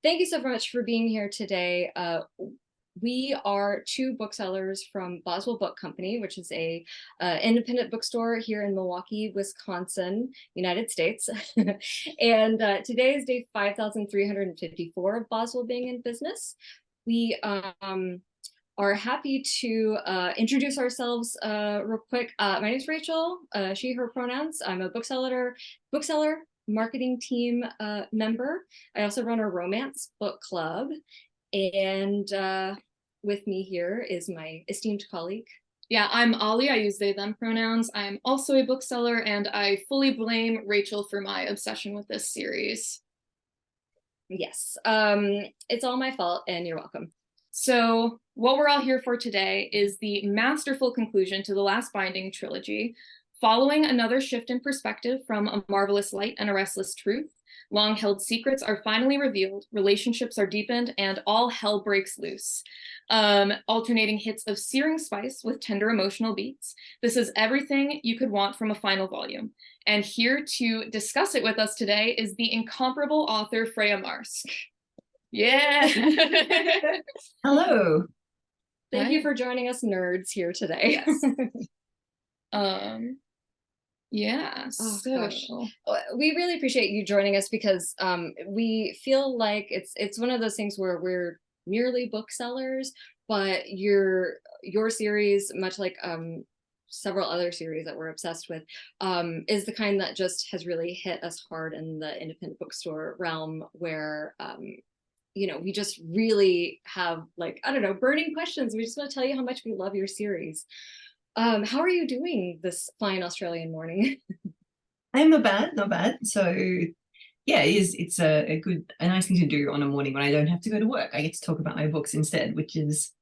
Thank you so much for being here today. We are two booksellers from Boswell Book Company, which is a independent bookstore here in Milwaukee, Wisconsin, United States. And today is day 5,354 of Boswell being in business. We are happy to introduce ourselves real quick. My name is Rachel, she, her pronouns. I'm a bookseller marketing team member. I also run a romance book club. And with me here is my esteemed colleague. Yeah, I'm Ollie. I use they, them pronouns. I'm also a bookseller, and I fully blame Rachel for my obsession with this series. Yes, it's all my fault, and you're welcome. So what we're all here for today is the masterful conclusion to the Last Binding Trilogy. Following another shift in perspective from A Marvelous Light and A Restless Truth, long-held secrets are finally revealed, relationships are deepened, and all hell breaks loose. Alternating hits of searing spice with tender emotional beats. This is everything you could want from a final volume. And here to discuss it with us today is the incomparable author, Freya Marske. Yeah. Hello. Thank you for joining us nerds here today. Yes. Yeah, gosh. We really appreciate you joining us because we feel like it's one of those things where we're merely booksellers, but your series, much like several other series that we're obsessed with, is the kind that just has really hit us hard in the independent bookstore realm, where we just really have, like, I don't know, burning questions. We just want to tell you how much we love your series. How are you doing this fine Australian morning? I'm not bad. So yeah, it's a nice thing to do on a morning when I don't have to go to work. I get to talk about my books instead, which is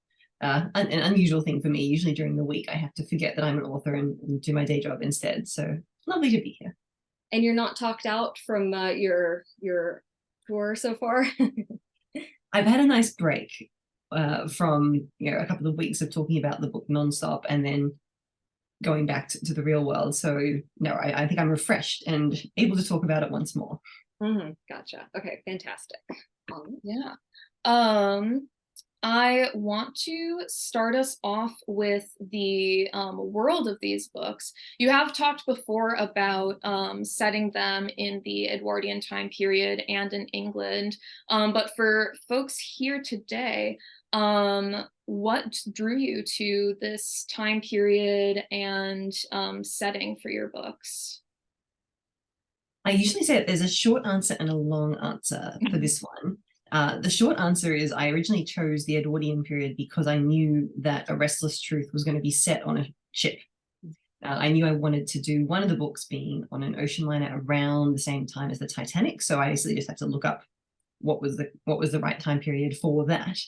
an unusual thing for me. Usually during the week, I have to forget that I'm an author and do my day job instead. So lovely to be here. And you're not talked out from your tour so far? I've had a nice break from a couple of weeks of talking about the book nonstop and then going back to the real world. So no, I think I'm refreshed and able to talk about it once more. Gotcha. Okay, fantastic. Yeah. I want to start us off with the world of these books. You have talked before about setting them in the Edwardian time period and in England, but for folks here today, what drew you to this time period and setting for your books? I usually say that there's a short answer and a long answer for this one. The short answer is I originally chose the Edwardian period because I knew that A Restless Truth was going to be set on a ship. I knew I wanted to do one of the books being on an ocean liner around the same time as the Titanic. So I basically just had to look up what was the right time period for that.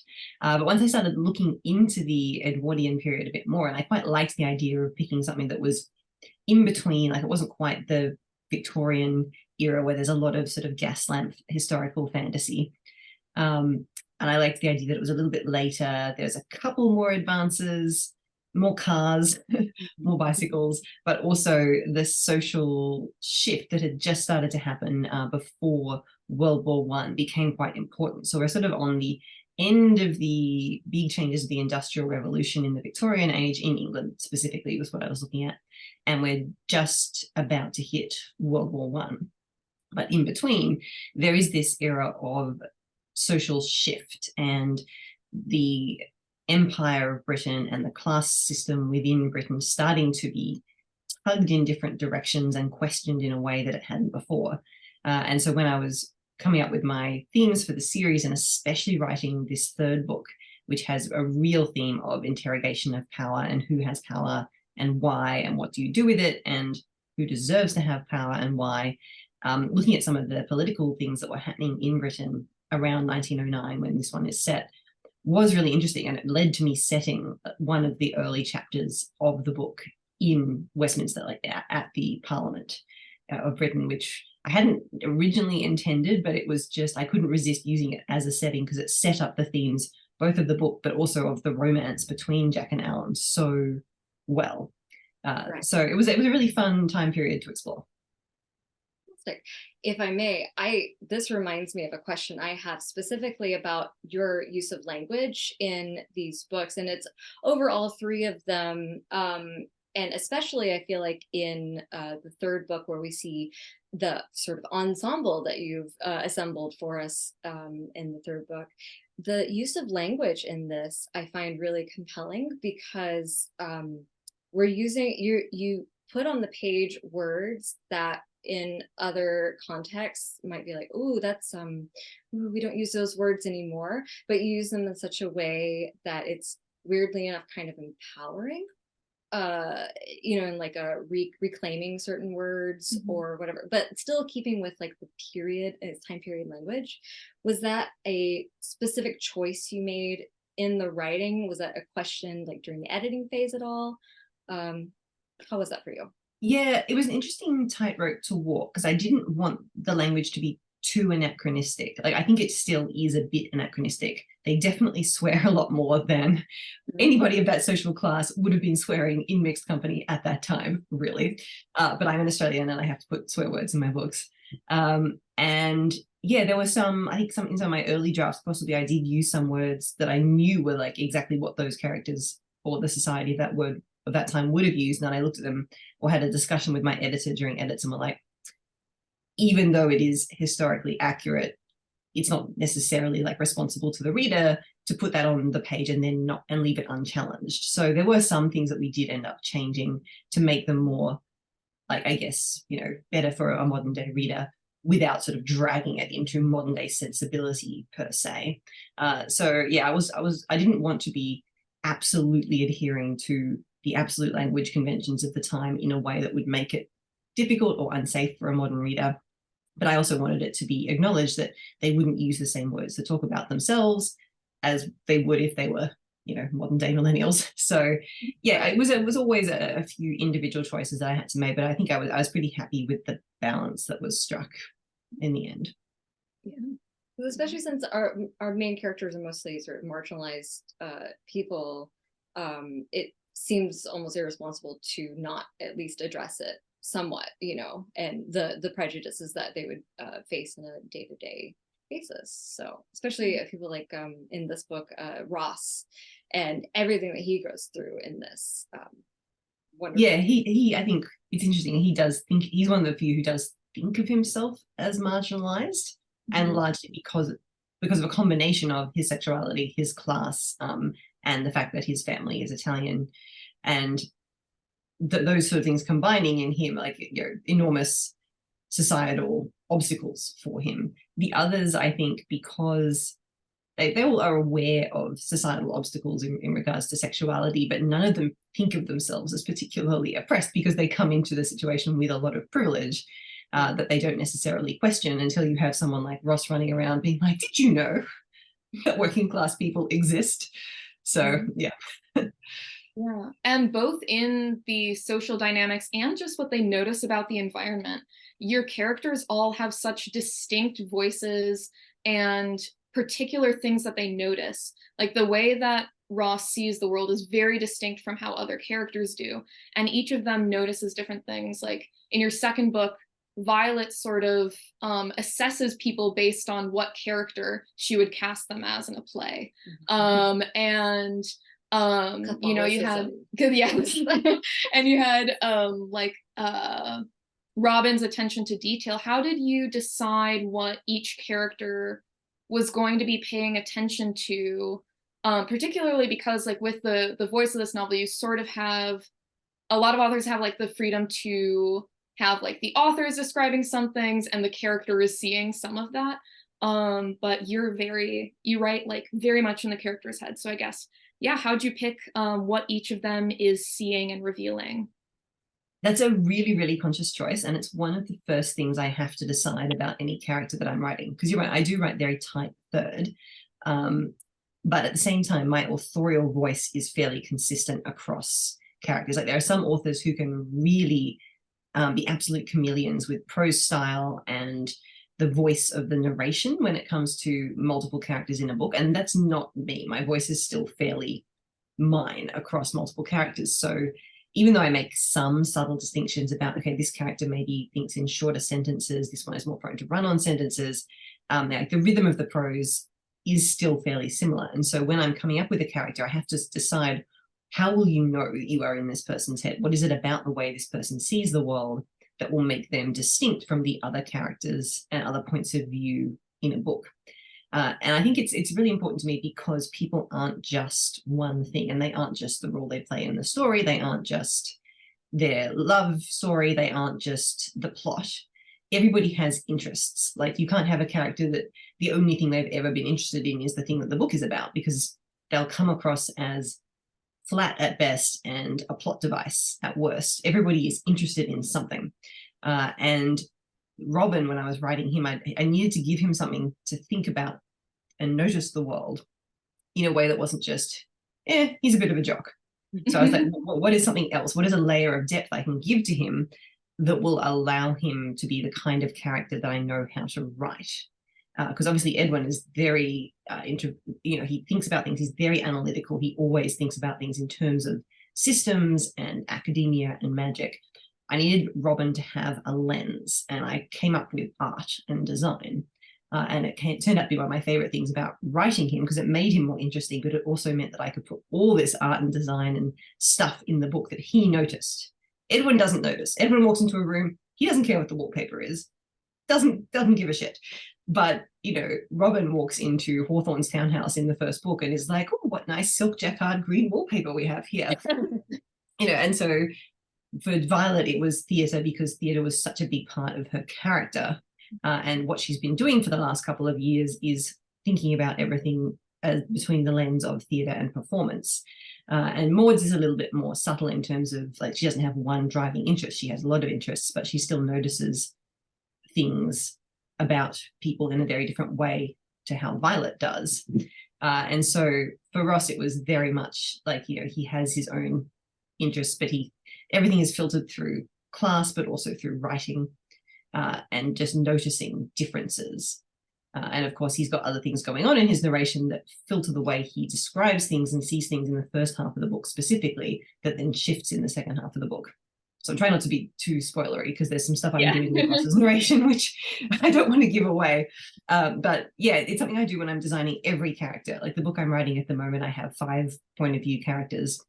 But once I started looking into the Edwardian period a bit more, and I quite liked the idea of picking something that was in between, like it wasn't quite the Victorian era where there's a lot of sort of gas lamp historical fantasy. And I liked the idea that it was a little bit later. There's a couple more advances, more cars, more bicycles, but also the social shift that had just started to happen before World War I became quite important. So we're sort of on the end of the big changes of the Industrial Revolution in the Victorian age, in England specifically was what I was looking at. And we're just about to hit World War I. But in between, there is this era of social shift and the empire of Britain and the class system within Britain starting to be tugged in different directions and questioned in a way that it hadn't before. And so when I was coming up with my themes for the series, and especially writing this third book, which has a real theme of interrogation of power and who has power and why and what do you do with it and who deserves to have power and why, looking at some of the political things that were happening in Britain around 1909 when this one is set was really interesting, and it led to me setting one of the early chapters of the book in Westminster, like at the Parliament of Britain, which I hadn't originally intended, but it was just, I couldn't resist using it as a setting because it set up the themes both of the book but also of the romance between Jack and Alan so well. Right. So it was a really fun time period to explore. Fantastic. If I may, this reminds me of a question I have specifically about your use of language in these books, and it's over all three of them. And especially I feel like in the third book, where we see the sort of ensemble that you've assembled for us in the third book. The use of language in this I find really compelling, because we're using, you put on the page words that in other contexts might be like, oh, that's ooh, we don't use those words anymore, but you use them in such a way that it's weirdly enough kind of empowering, you know, in like a reclaiming certain words or whatever, but still keeping with like the period, time period language. Was that a specific choice you made in the writing? Was that a question like during the editing phase at all? How was that for you? Yeah, it was an interesting tightrope to walk, because I didn't want the language to be too anachronistic. Like, I think it still is a bit anachronistic. They definitely swear a lot more than anybody of that social class would have been swearing in mixed company at that time, really. But I'm an Australian and I have to put swear words in my books. And yeah, there were some, I think some in some of my early drafts, possibly I did use some words that I knew were like exactly what those characters or the society of that time would have used. And then I looked at them or had a discussion with my editor during edits, and were like, even though it is historically accurate, it's not necessarily like responsible to the reader to put that on the page and then not and leave it unchallenged. So there were some things that we did end up changing to make them more, like, I guess, you know, better for a modern day reader without sort of dragging it into modern day sensibility per se. So yeah, I didn't want to be absolutely adhering to the absolute language conventions of the time in a way that would make it difficult or unsafe for a modern reader. But I also wanted it to be acknowledged that they wouldn't use the same words to talk about themselves as they would if they were, you know, modern day millennials. So yeah, it was always a few individual choices that I had to make, but I think I was pretty happy with the balance that was struck in the end. Yeah, especially since our main characters are mostly sort of marginalized people. It seems almost irresponsible to not at least address it somewhat, you know, and the prejudices that they would face on a day-to-day basis. So especially people like in this book, Ross, and everything that he goes through in this. Wonderful. Yeah, he I think it's interesting. He does think he's one of the few who does think of himself as marginalized, and largely because of a combination of his sexuality, his class, and the fact that his family is Italian, and those sort of things combining in him, like, you know, enormous societal obstacles for him. The others, I think, because they all are aware of societal obstacles in regards to sexuality, but none of them think of themselves as particularly oppressed, because they come into the situation with a lot of privilege that they don't necessarily question until you have someone like Ross running around being like, did you know that working class people exist? So yeah. Yeah, and both in the social dynamics and just what they notice about the environment, your characters all have such distinct voices and particular things that they notice. Like the way that Ross sees the world is very distinct from how other characters do, and each of them notices different things. Like in your second book, Violet sort of assesses people based on what character she would cast them as in a play. And you know, you had and you had like Robin's attention to detail. How did you decide what each character was going to be paying attention to, particularly because like with the voice of this novel, you sort of have, a lot of authors have like the freedom to have like the author is describing some things and the character is seeing some of that, but you write like very much in the character's head. So I guess, yeah, how'd you pick what each of them is seeing and revealing? That's a really, really conscious choice. And it's one of the first things I have to decide about any character that I'm writing. Because you're right, I do write very tight third. But at the same time, my authorial voice is fairly consistent across characters. Like there are some authors who can really be absolute chameleons with prose style and the voice of the narration when it comes to multiple characters in a book. And that's not me. My voice is still fairly mine across multiple characters. So even though I make some subtle distinctions about, okay, this character maybe thinks in shorter sentences, this one is more prone to run-on sentences, like the rhythm of the prose is still fairly similar. And so when I'm coming up with a character, I have to decide, how will you know that you are in this person's head? What is it about the way this person sees the world that will make them distinct from the other characters and other points of view in a book? And I think it's really important to me, because people aren't just one thing, and they aren't just the role they play in the story. They aren't just their love story. They aren't just the plot. Everybody has interests. Like, you can't have a character that the only thing they've ever been interested in is the thing that the book is about, because they'll come across as flat at best and a plot device at worst. Everybody is interested in something. And Robin, when I was writing him, I needed to give him something to think about and notice the world in a way that wasn't just, he's a bit of a jock. So I was like, what is something else? What is a layer of depth I can give to him that will allow him to be the kind of character that I know how to write? Because obviously Edwin is very he thinks about things. He's very analytical. He always thinks about things in terms of systems and academia and magic. I needed Robin to have a lens, and I came up with art and design. And it turned out to be one of my favorite things about writing him, because it made him more interesting, but it also meant that I could put all this art and design and stuff in the book that he noticed. Edwin doesn't notice. Edwin walks into a room, he doesn't care what the wallpaper is, doesn't give a shit. But, Robin walks into Hawthorne's townhouse in the first book and is like, oh, what nice silk jacquard green wallpaper we have here. And so for Violet, it was theatre, because theatre was such a big part of her character. And what she's been doing for the last couple of years is thinking about everything between the lens of theatre and performance. And Maud's is a little bit more subtle in terms of, like, she doesn't have one driving interest. She has a lot of interests, but she still notices things about people in a very different way to how Violet does. And so for Ross, it was very much like, he has his own interests, but everything is filtered through class, but also through writing, and just noticing differences. And of course, he's got other things going on in his narration that filter the way he describes things and sees things in the first half of the book specifically, that then shifts in the second half of the book. So I'm trying not to be too spoilery, because there's some stuff I'm doing with Ross's narration, which I don't want to give away. But yeah, it's something I do when I'm designing every character. Like the book I'm writing at the moment, I have 5 point of view characters.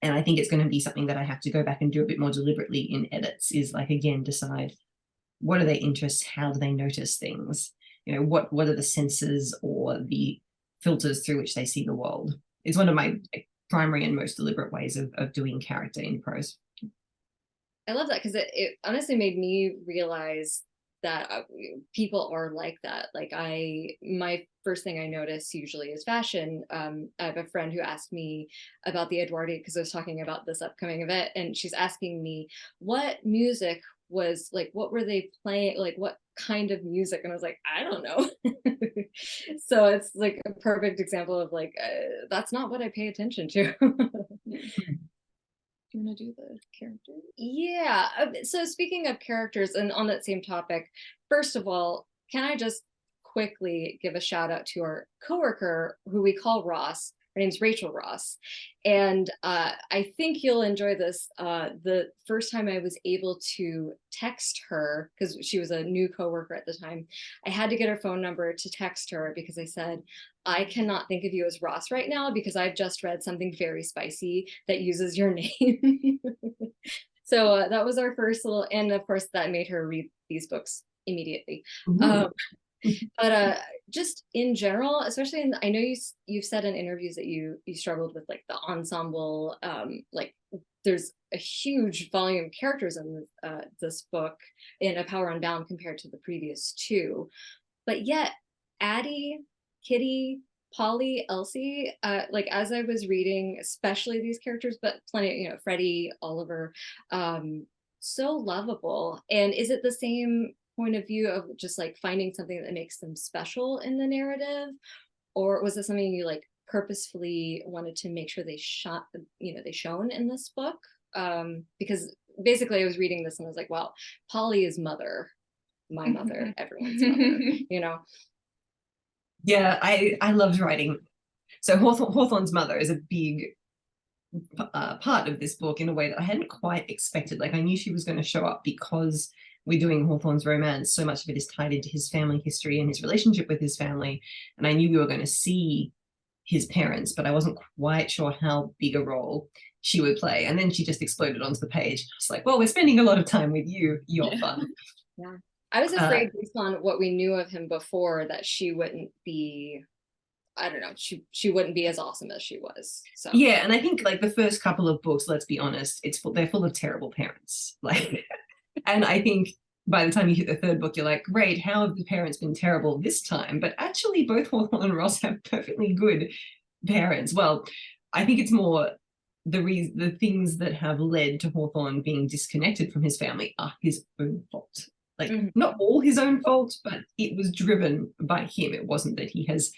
And I think it's going to be something that I have to go back and do a bit more deliberately in edits, is like, again, decide, what are their interests? How do they notice things? What are the senses or the filters through which they see the world? It's one of my primary and most deliberate ways of doing character in prose. I love that, because it honestly made me realize that people are like that. Like my first thing I notice usually is fashion. I have a friend who asked me about the Edwardian, because I was talking about this upcoming event, and she's asking me what music was, like, what were they playing, like what kind of music, and I was like, I don't know. So it's like a perfect example of like, that's not what I pay attention to. Do you want to do the character? Yeah. So speaking of characters, and on that same topic, first of all, can I just quickly give a shout out to our coworker, who we call Ross. Her name's Rachel Ross. And I think you'll enjoy this. The first time I was able to text her, because she was a new coworker at the time, I had to get her phone number to text her, because I said, I cannot think of you as Ross right now, because I've just read something very spicy that uses your name. So that was our first little, and of course that made her read these books immediately. But just in general, especially I know you've said in interviews that you struggled with like the ensemble, like there's a huge volume of characters in this book in A Power Unbound compared to the previous 2, but yet Addie, Kitty, Polly, Elsie, like as I was reading, especially these characters, but plenty, Freddie, Oliver, so lovable. And is it the same point of view of just like finding something that makes them special in the narrative, or was it something you like purposefully wanted to make sure they shone in this book? Because basically I was reading this and I was like, well, Polly is mother, my mother, everyone's mother, Yeah, I loved writing. So Hawthorne's mother is a big part of this book in a way that I hadn't quite expected. Like I knew she was going to show up because we're doing Hawthorne's romance. So much of it is tied into his family history and his relationship with his family. And I knew we were going to see his parents, but I wasn't quite sure how big a role she would play. And then she just exploded onto the page. I was like, well, we're spending a lot of time with you. You're fun. Yeah. I was afraid based on what we knew of him before that she wouldn't be, I don't know, she wouldn't be as awesome as she was. So yeah, and I think like the first couple of books, let's be honest, they're full of terrible parents. Like, and I think by the time you hit the third book, you're like, great, how have the parents been terrible this time? But actually, both Hawthorne and Ross have perfectly good parents. Well, I think it's more the things that have led to Hawthorne being disconnected from his family are his own fault. Like not all his own fault, but it was driven by him. It wasn't that he has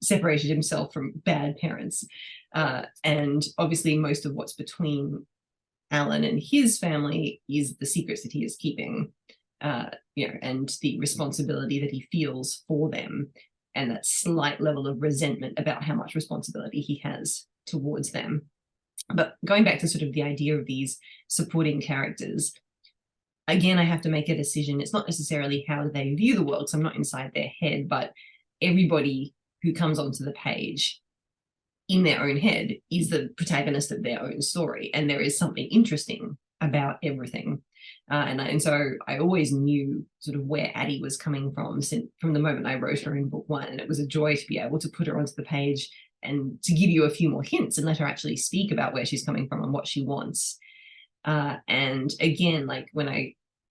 separated himself from bad parents. And obviously most of what's between Alan and his family is the secrets that he is keeping, and the responsibility that he feels for them, and that slight level of resentment about how much responsibility he has towards them. But going back to sort of the idea of these supporting characters, again, I have to make a decision. It's not necessarily how they view the world, so I'm not inside their head, but everybody who comes onto the page in their own head is the protagonist of their own story, and there is something interesting about everything. And so I always knew sort of where Addie was coming from the moment I wrote her in book one, and it was a joy to be able to put her onto the page and to give you a few more hints and let her actually speak about where she's coming from and what she wants. And again, like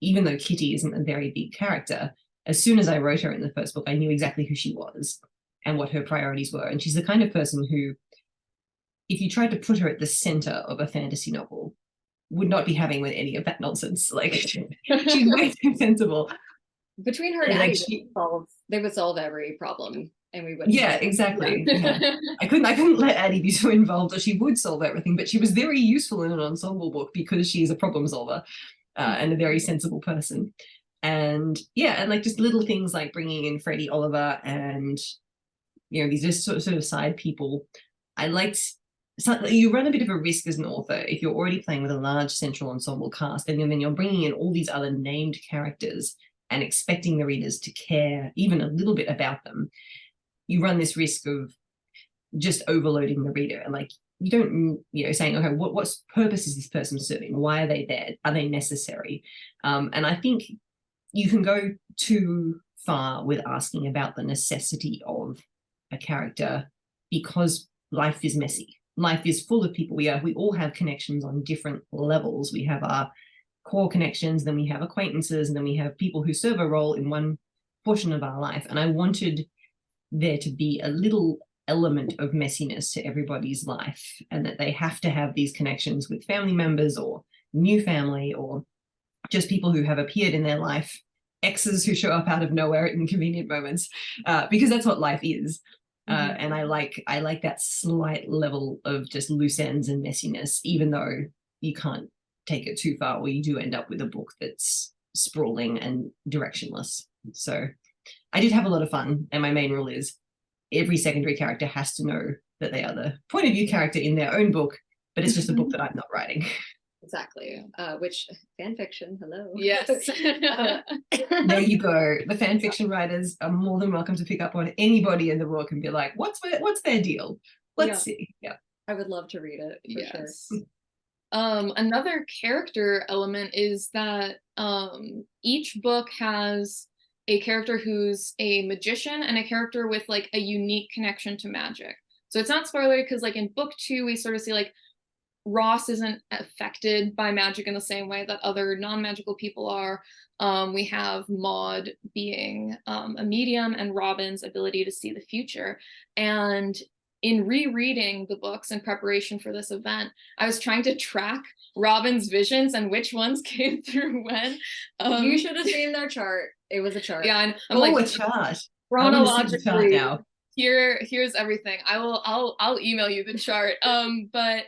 even though Kitty isn't a very big character, as soon as I wrote her in the first book, I knew exactly who she was and what her priorities were. And she's the kind of person who, if you tried to put her at the center of a fantasy novel, would not be having with any of that nonsense. Like she's way too sensible. Between her and Addie, they would solve every problem. And we would. Yeah, exactly. Yeah. I couldn't let Addie be so involved, or she would solve everything, but she was very useful in an ensemble book because she's a problem solver and a very sensible person. And yeah, and like just little things like bringing in Freddie Oliver and these just sort of side people. I liked. You run a bit of a risk as an author if you're already playing with a large central ensemble cast, and then you're bringing in all these other named characters and expecting the readers to care even a little bit about them. You run this risk of just overloading the reader, and like you don't, saying, okay, what purpose is this person serving? Why are they there? Are they necessary? And I think you can go too far with asking about the necessity of a character, because life is messy. Life is full of people. We all have connections on different levels. We have our core connections, then we have acquaintances, and then we have people who serve a role in one portion of our life. And I wanted there to be a little element of messiness to everybody's life, and that they have to have these connections with family members or new family, or just people who have appeared in their life, exes who show up out of nowhere at inconvenient moments, because that's what life is. And I like that slight level of just loose ends and messiness, even though you can't take it too far, or you do end up with a book that's sprawling and directionless. So I did have a lot of fun, and my main rule is every secondary character has to know that they are the point of view character in their own book, but it's just a book that I'm not writing. Exactly. Which fan fiction, hello. Yes. There you go. The fan fiction writers are more than welcome to pick up on anybody in the book and be like, what's their deal? Let's see. Yeah. I would love to read it for sure. Another character element is that each book has a character who's a magician and a character with like a unique connection to magic. So it's not spoilery because like in book 2, we sort of see like Ross isn't affected by magic in the same way that other non-magical people are. We have Maud being a medium, and Robin's ability to see the future. And in rereading the books in preparation for this event, I was trying to track Robin's visions and which ones came through when. You should have seen their chart. It was a chart. Yeah, and I'm like, a chart. Chronologically, now. Here's everything. I'll email you the chart. But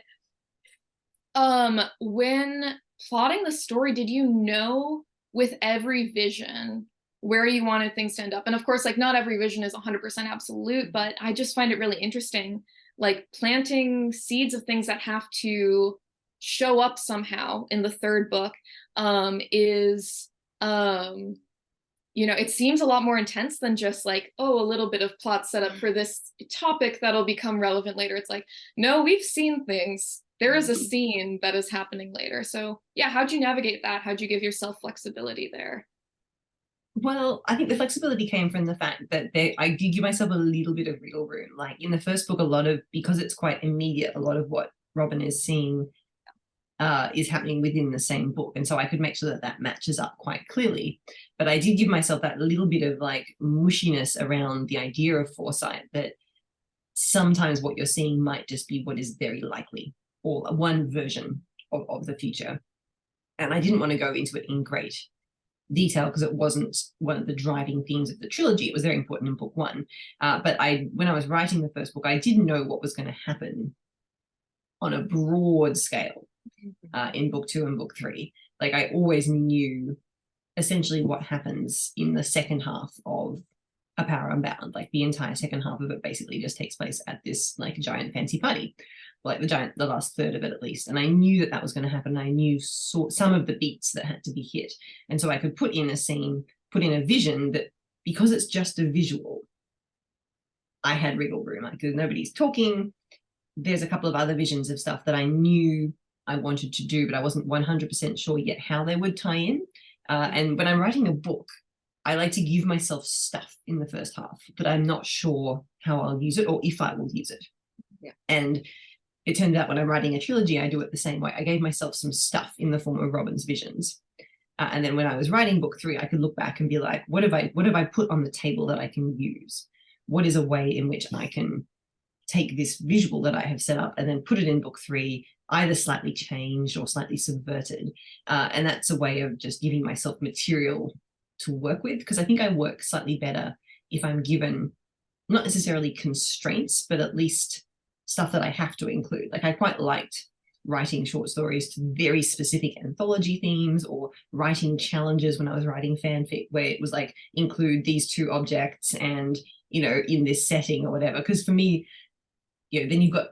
when plotting the story, did you know with every vision where you wanted things to end up? And of course, like not every vision is 100% absolute, but I just find it really interesting like planting seeds of things that have to show up somehow in the third book is you know, it seems a lot more intense than just like, oh, a little bit of plot setup for this topic that'll become relevant later. It's like, no, we've seen things. There is a scene that is happening later. So yeah, how'd you navigate that? How'd you give yourself flexibility there? Well, I think the flexibility came from the fact that I did give myself a little bit of wiggle room. Like in the first book, because it's quite immediate, a lot of what Robin is seeing is happening within the same book. And so I could make sure that that matches up quite clearly. But I did give myself that little bit of like mushiness around the idea of foresight, that sometimes what you're seeing might just be what is very likely, or one version of the future. And I didn't want to go into it in great detail because it wasn't one of the driving themes of the trilogy. It was very important in book one. But when I was writing the first book, I didn't know what was going to happen on a broad scale in book two and book three. Like I always knew essentially what happens in the second half of A Power Unbound. Like the entire second half of it basically just takes place at this like giant fancy party, like the last third of it at least. And I knew that was going to happen. I knew some of the beats that had to be hit. And so I could put in a scene, put in a vision that, because it's just a visual, I had wriggle room. Like nobody's talking. There's a couple of other visions of stuff that I knew I wanted to do, but I wasn't 100% sure yet how they would tie in. And when I'm writing a book, I like to give myself stuff in the first half, but I'm not sure how I'll use it or if I will use it. Yeah. And it turned out when I'm writing a trilogy, I do it the same way. I gave myself some stuff in the form of Robin's visions. And then when I was writing book three, I could look back and be like, what have I put on the table that I can use? What is a way in which I can take this visual that I have set up and then put it in book three, either slightly changed or slightly subverted. And that's a way of just giving myself material to work with, because I think I work slightly better if I'm given not necessarily constraints, but at least stuff that I have to include. Like I quite liked writing short stories to very specific anthology themes, or writing challenges when I was writing fanfic where it was like include these two objects and, you know, in this setting or whatever. Because for me, you know, then you've got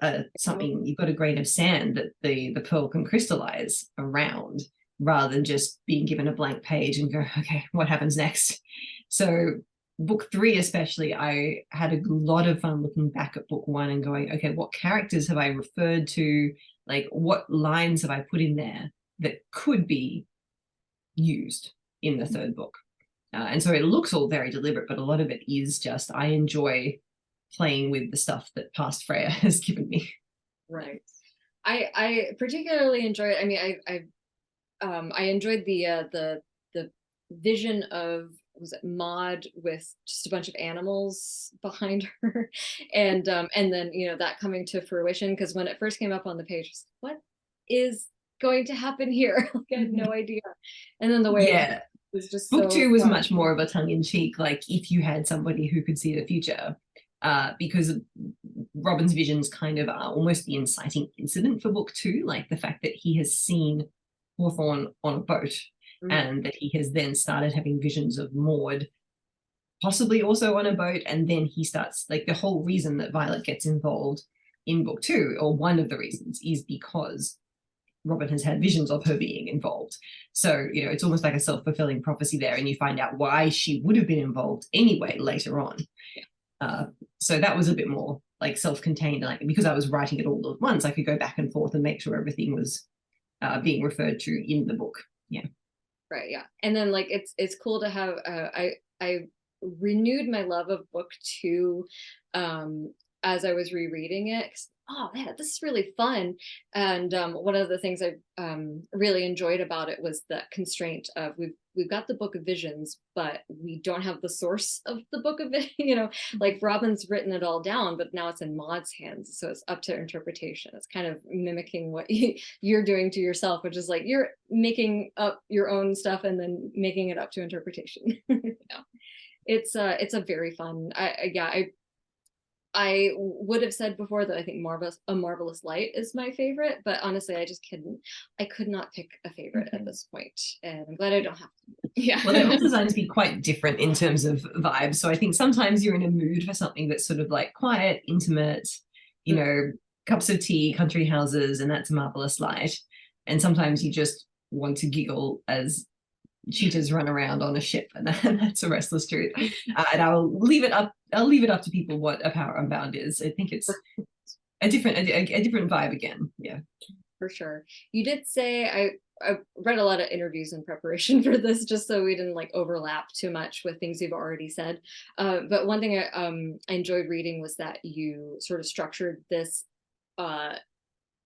you've got a grain of sand that the pearl can crystallize around, rather than just being given a blank page and go, okay, what happens next? So book three especially, I had a lot of fun looking back at book one and going, okay, what characters have I referred to? Like what lines have I put in there that could be used in the third book? And so it looks all very deliberate, but a lot of it is just, I enjoy playing with the stuff that past Freya has given me. Right. I particularly enjoy it. I mean, I enjoyed the vision of, was it Maud with just a bunch of animals behind her, and then, you know, that coming to fruition, because when it first came up on the page, what is going to happen here? Like, I had no idea. And then the way it was just book so two was fun. much more of a tongue-in-cheek, like if you had somebody who could see the future, because Robin's visions kind of are almost the inciting incident for book two, like the fact that he has seen Hawthorne on a boat, and that he has then started having visions of Maud possibly also on a boat. And then he starts, like, the whole reason that Violet gets involved in book two, or one of the reasons, is because Robin has had visions of her being involved. So, you know, it's almost like a self-fulfilling prophecy there, and you find out why she would have been involved anyway later on. So that was a bit more like self-contained, like because I was writing it all at once, I could go back and forth and make sure everything was being referred to in the book. Yeah. Right. Yeah. And then like it's cool to have I renewed my love of book two as I was rereading it. Oh man, this is really fun. And one of the things I really enjoyed about it was the constraint of we've got the Book of Visions, but we don't have the source of the Book of Visions. You know, like Robin's written it all down, but now it's in Maud's hands, so it's up to interpretation. It's kind of mimicking what you're doing to yourself, which is like you're making up your own stuff and then making it up to interpretation. Yeah. It's a very fun. I would have said before that I think A Marvelous Light is my favorite, but honestly, I could not pick a favorite at this point, and I'm glad I don't have to. Yeah. Well, they're all designed to be quite different in terms of vibes. So I think sometimes you're in a mood for something that's sort of like quiet, intimate, you know, cups of tea, country houses, and That's a Marvelous Light. And sometimes you just want to giggle as cheetahs run around on a ship, and that's A Restless Truth. And I'll leave it up to people what A Power Unbound is. I think it's a different vibe again. Yeah, for sure. You did say, I read a lot of interviews in preparation for this, just so we didn't like overlap too much with things you've already said. But one thing I enjoyed reading was that you sort of structured this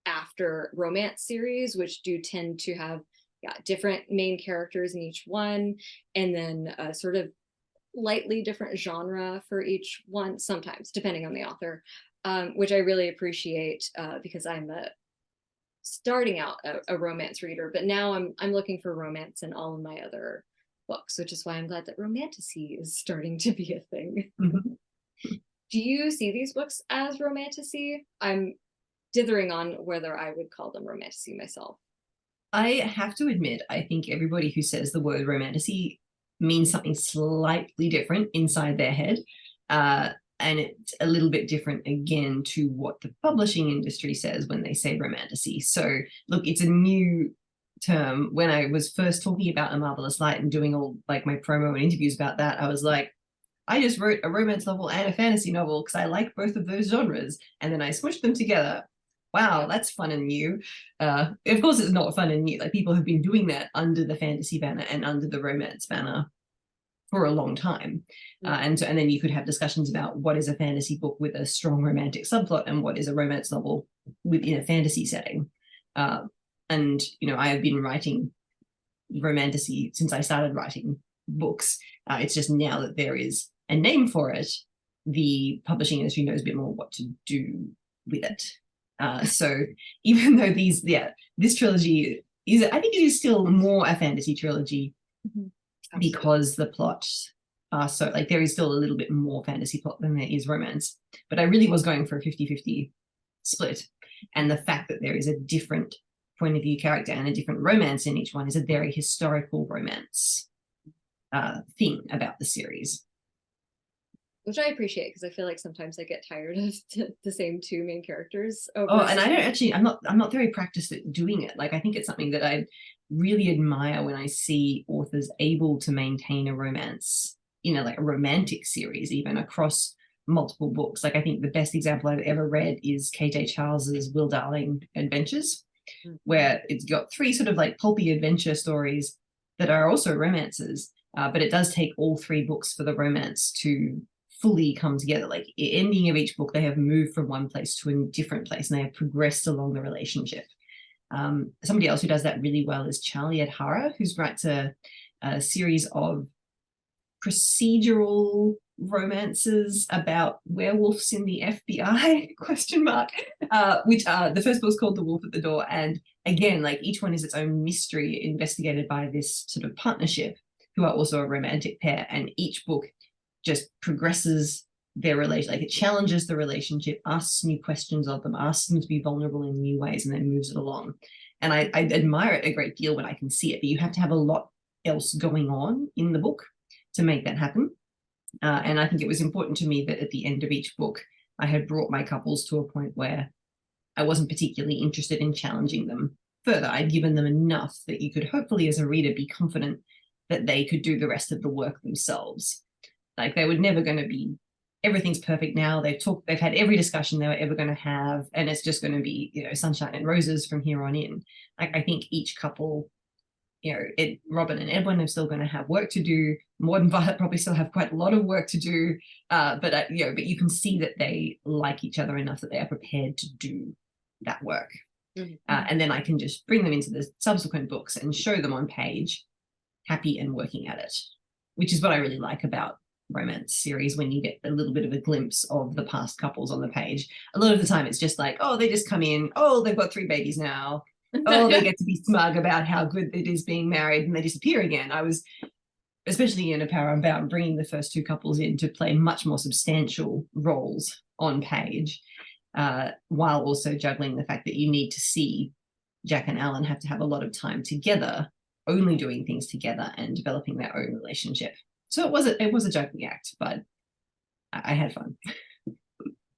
after romance series, which do tend to have different main characters in each one, and then sort of lightly different genre for each one, sometimes depending on the author, which I really appreciate because I'm starting out a romance reader, but now I'm looking for romance in all of my other books, which is why I'm glad that romantasy is starting to be a thing. Do you see these books as romantasy? I'm dithering on whether I would call them romantasy myself. I have to admit, I think everybody who says the word romantasy means something slightly different inside their head. And it's a little bit different again to what the publishing industry says when they say romantasy. So look, it's a new term. When I was first talking about A Marvelous Light and doing all like my promo and interviews about that, I was like, I just wrote a romance novel and a fantasy novel because I like both of those genres. And then I smushed them together. Wow, that's fun and new. Of course, it's not fun and new. Like, people have been doing that under the fantasy banner and under the romance banner for a long time. And then you could have discussions about what is a fantasy book with a strong romantic subplot and what is a romance novel within a fantasy setting. And, you know, I have been writing romantasy since I started writing books. It's just now that there is a name for it, the publishing industry knows a bit more what to do with it. So even though this trilogy is, I think it is still more a fantasy trilogy because the plots are so, like, there is still a little bit more fantasy plot than there is romance. But I really was going for a 50-50 split. And the fact that there is a different point of view character and a different romance in each one is a very historical romance thing about the series. Which I appreciate, because I feel like sometimes I get tired of the same two main characters. And I don't actually, I'm not very practiced at doing it. Like, I think it's something that I really admire when I see authors able to maintain a romance, you know, like a romantic series, even across multiple books. Like, I think the best example I've ever read is KJ Charles's Will Darling Adventures, where it's got three sort of like pulpy adventure stories that are also romances, but it does take all three books for the romance to fully come together. Like, ending of each book, they have moved from one place to a different place and they have progressed along the relationship. Somebody else who does that really well is Charlie Adhara, who writes a series of procedural romances about werewolves in the FBI ? Which the first book's called The Wolf at the Door, and again, like, each one is its own mystery investigated by this sort of partnership who are also a romantic pair, and each book just progresses their relation, like, it challenges the relationship, asks new questions of them, asks them to be vulnerable in new ways, and then moves it along. And I admire it a great deal when I can see it, but you have to have a lot else going on in the book to make that happen. And I think it was important to me that at the end of each book, I had brought my couples to a point where I wasn't particularly interested in challenging them further. I'd given them enough that you could hopefully, as a reader, be confident that they could do the rest of the work themselves. Like, they were never going to be, everything's perfect now. They've had every discussion they were ever going to have, and it's just going to be, you know, sunshine and roses from here on in. Like, I think each couple, you know, Robin and Edwin are still going to have work to do. Maud and Violet probably still have quite a lot of work to do. But you can see that they like each other enough that they are prepared to do that work. And then I can just bring them into the subsequent books and show them on page, happy and working at it, which is what I really like about romance series, when you get a little bit of a glimpse of the past couples on the page. A lot of the time it's just like, oh, they just come in, oh, they've got 3 babies now, oh, they get to be smug about how good it is being married, and they disappear again. I was, especially in A Power Unbound, bringing the first 2 couples in to play much more substantial roles on page, while also juggling the fact that you need to see Jack and Alan have to have a lot of time together, only doing things together and developing their own relationship. So it was a juggling act, but I had fun.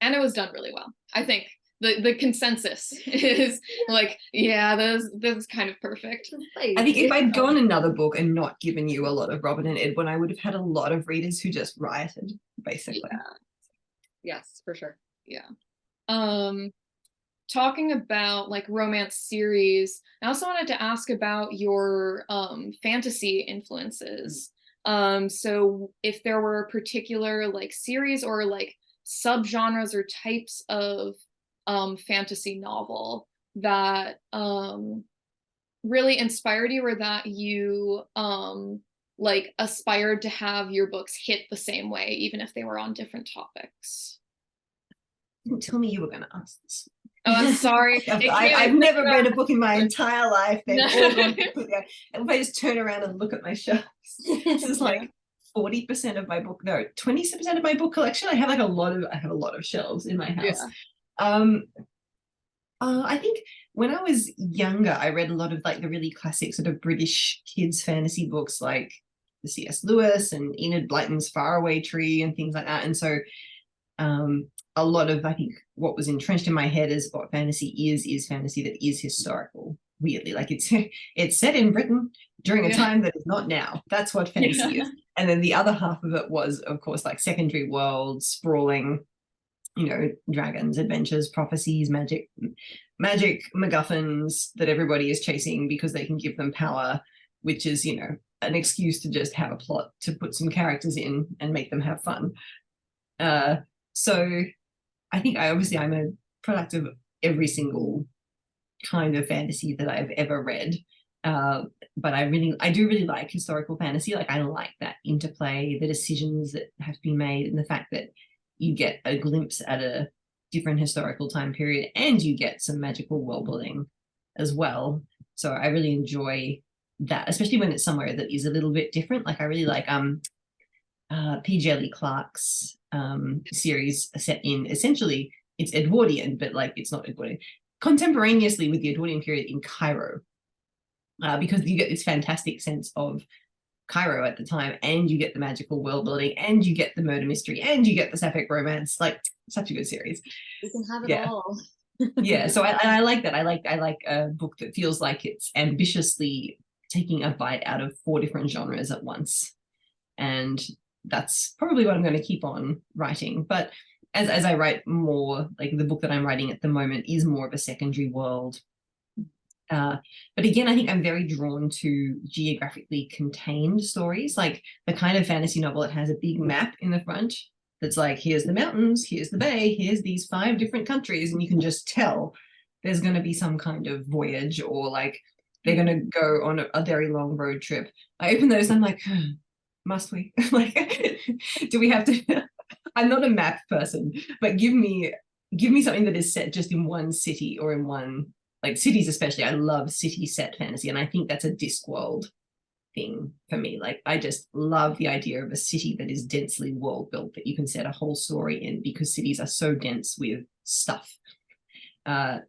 And it was done really well. I think the consensus is like, yeah, this is kind of perfect. I think if I'd gone another book and not given you a lot of Robin and Edwin, I would have had a lot of readers who just rioted, basically. Yeah. Yes, for sure. Yeah. Talking about like romance series, I also wanted to ask about your fantasy influences. So if there were particular like series or like subgenres or types of fantasy novel that really inspired you, or that you like aspired to have your books hit the same way, even if they were on different topics. Didn't tell me you were going to ask this. Oh, I'm sorry. I've never read a book in my entire life. They've all gone completely. And if I just turn around and look at my shelves, this is like 40% of my book, no, 20% of my book collection. I have a lot of shelves in my house. Yeah. I think when I was younger, I read a lot of like the really classic sort of British kids fantasy books, like the C.S. Lewis and Enid Blyton's Faraway Tree and things like that. And so a lot of, I think, what was entrenched in my head is what fantasy is fantasy that is historical, weirdly. Like it's set in Britain during a time that is not now. That's what fantasy is. And then the other half of it was, of course, like secondary worlds, sprawling, you know, dragons, adventures, prophecies, magic MacGuffins that everybody is chasing because they can give them power, which is, you know, an excuse to just have a plot to put some characters in and make them have fun. So I think I'm a product of every single kind of fantasy that I've ever read. But I do really like historical fantasy. Like I like that interplay, the decisions that have to be made, and the fact that you get a glimpse at a different historical time period and you get some magical world building as well. So I really enjoy that, especially when it's somewhere that is a little bit different. Like I really like P. Jelly Clark's series set in, essentially it's Edwardian, but like it's not Edwardian, contemporaneously with the Edwardian period in Cairo, because you get this fantastic sense of Cairo at the time, and you get the magical world building, and you get the murder mystery, and you get the sapphic romance. Like such a good series. You can have it all. Yeah, so I like that. I like a book that feels like it's ambitiously taking a bite out of 4 different genres at once, and that's probably what I'm going to keep on writing. But as I write more, like the book that I'm writing at the moment is more of a secondary world. But again, I think I'm very drawn to geographically contained stories, like the kind of fantasy novel that has a big map in the front that's like, here's the mountains, here's the bay, here's these 5 different countries, and you can just tell there's going to be some kind of voyage, or like they're going to go on a very long road trip. I open those and I'm like, must we? Like, do we have to? I'm not a map person, but give me something that is set just in one city or in one, like cities especially. I love city set fantasy, and I think that's a Discworld thing for me. Like I just love the idea of a city that is densely world built, that you can set a whole story in, because cities are so dense with stuff.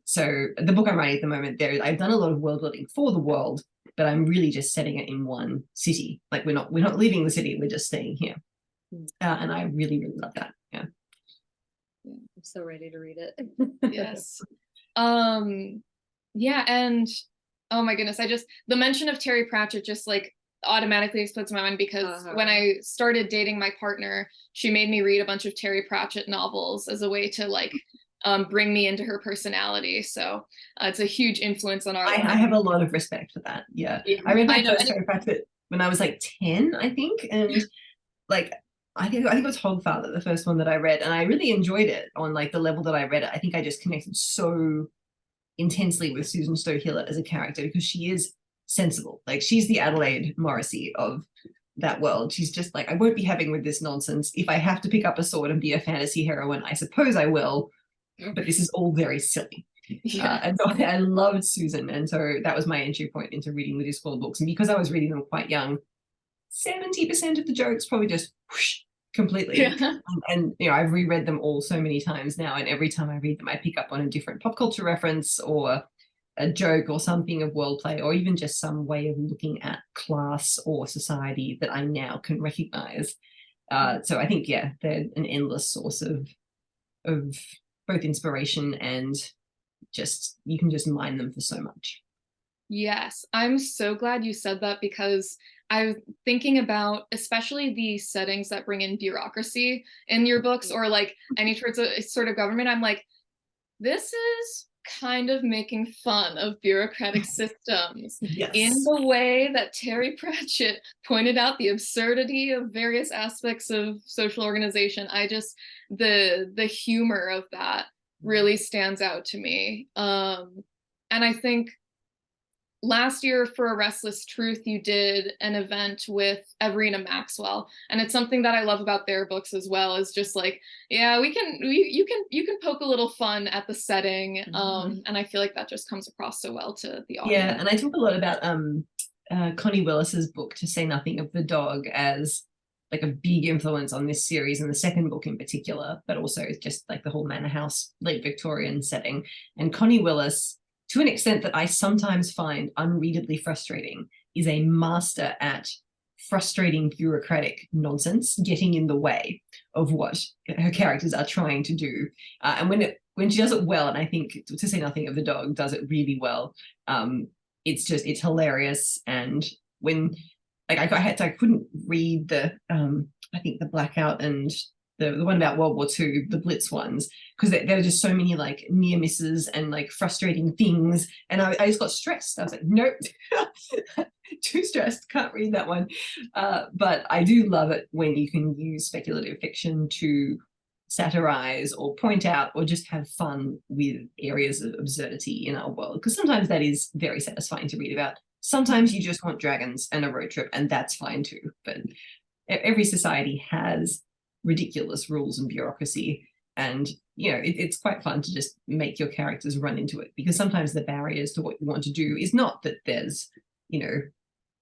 So the book I'm writing at the moment, I've done a lot of world building for the world, but I'm really just setting it in one city. Like we're not leaving the city, we're just staying here. And I really, really love that. Yeah. I'm so ready to read it. Yes. Yeah, and oh my goodness, the mention of Terry Pratchett just like automatically explodes my mind, because when I started dating my partner, she made me read a bunch of Terry Pratchett novels as a way to like bring me into her personality. So it's a huge influence on our life. I have a lot of respect for that. Yeah. I read my first Terry Pratchett when I was like 10, I think, and like I think it was Hogfather, the first one that I read, and I really enjoyed it on like the level that I read it. I think I just connected so intensely with Susan Stowe-Hillett as a character, because she is sensible. Like she's the Adelaide Morrissey of that world. She's just like, I won't be having with this nonsense. If I have to pick up a sword and be a fantasy heroine, I suppose I will, but this is all very silly. Yeah. And so I loved Susan, and so that was my entry point into reading the Discworld books. And because I was reading them quite young, 70% of the jokes probably just whoosh, completely. Yeah. And you know, I've reread them all so many times now, and every time I read them I pick up on a different pop culture reference or a joke or something of world play, or even just some way of looking at class or society that I now can recognize. So I think, yeah, they're an endless source of of both inspiration and just, you can just mine them for so much. Yes, I'm so glad you said that, because I'm thinking about especially the settings that bring in bureaucracy in your books, or like any sort of government. I'm like, this is kind of making fun of bureaucratic systems Yes. in the way that Terry Pratchett pointed out the absurdity of various aspects of social organization. The humor of that really stands out to me. And I think last year for A Restless Truth, you did an event with Everina Maxwell, and it's something that I love about their books as well, is just like, yeah, you can poke a little fun at the setting, and I feel like that just comes across so well to the audience. Yeah, and I talk a lot about Connie Willis's book, To Say Nothing of the Dog, as like a big influence on this series, and the second book in particular, but also just like the whole manor house, late Victorian setting. And Connie Willis, to an extent that I sometimes find unreadably frustrating, is a master at frustrating bureaucratic nonsense getting in the way of what her characters are trying to do. And when she does it well, and I think To Say Nothing of the Dog does it really well, it's hilarious. And when like I couldn't read the I think the Blackout and the one about World War II, the Blitz ones, because there were just so many like near misses and like frustrating things, and I just got stressed. I was like, nope, too stressed, can't read that one. But I do love it when you can use speculative fiction to satirize or point out or just have fun with areas of absurdity in our world, because sometimes that is very satisfying to read about. Sometimes you just want dragons and a road trip, and that's fine too. But every society has ridiculous rules and bureaucracy, and it's quite fun to just make your characters run into it, because sometimes the barriers to what you want to do is not that there's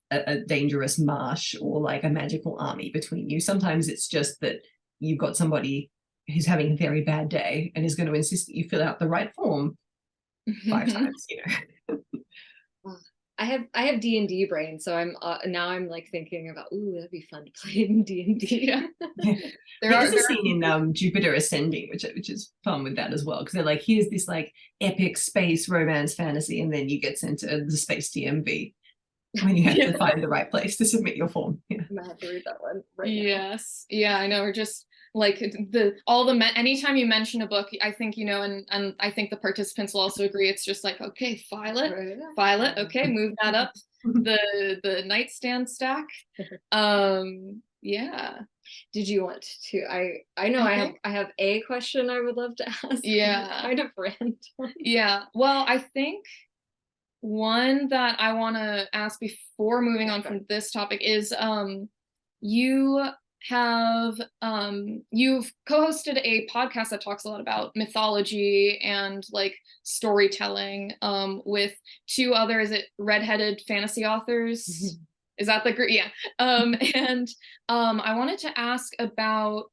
a dangerous marsh or like a magical army between you. Sometimes it's just that you've got somebody who's having a very bad day and is going to insist that you fill out the right form 5 times. I have D&D brain, so I'm now I'm like thinking about, ooh, that'd be fun to play in D&D. There's a scene in Jupiter Ascending, which is fun with that as well, because they're like, here's this like epic space romance fantasy, and then you get sent to the space DMV when you have to find the right place to submit your form. I'm gonna have to read that one right now. Yes, yeah, I know. We're just like anytime you mention a book, I think and I think the participants will also agree, it's just like, okay, file it, okay, move that up the nightstand stack. Yeah. Did you want to? I know I have a question I would love to ask. Yeah. Kind of random. Yeah. Well, I think one that I want to ask before moving on from this topic is you've co-hosted a podcast that talks a lot about mythology and like storytelling with 2 other, is it redheaded fantasy authors? Is that the group? Yeah. And I wanted to ask about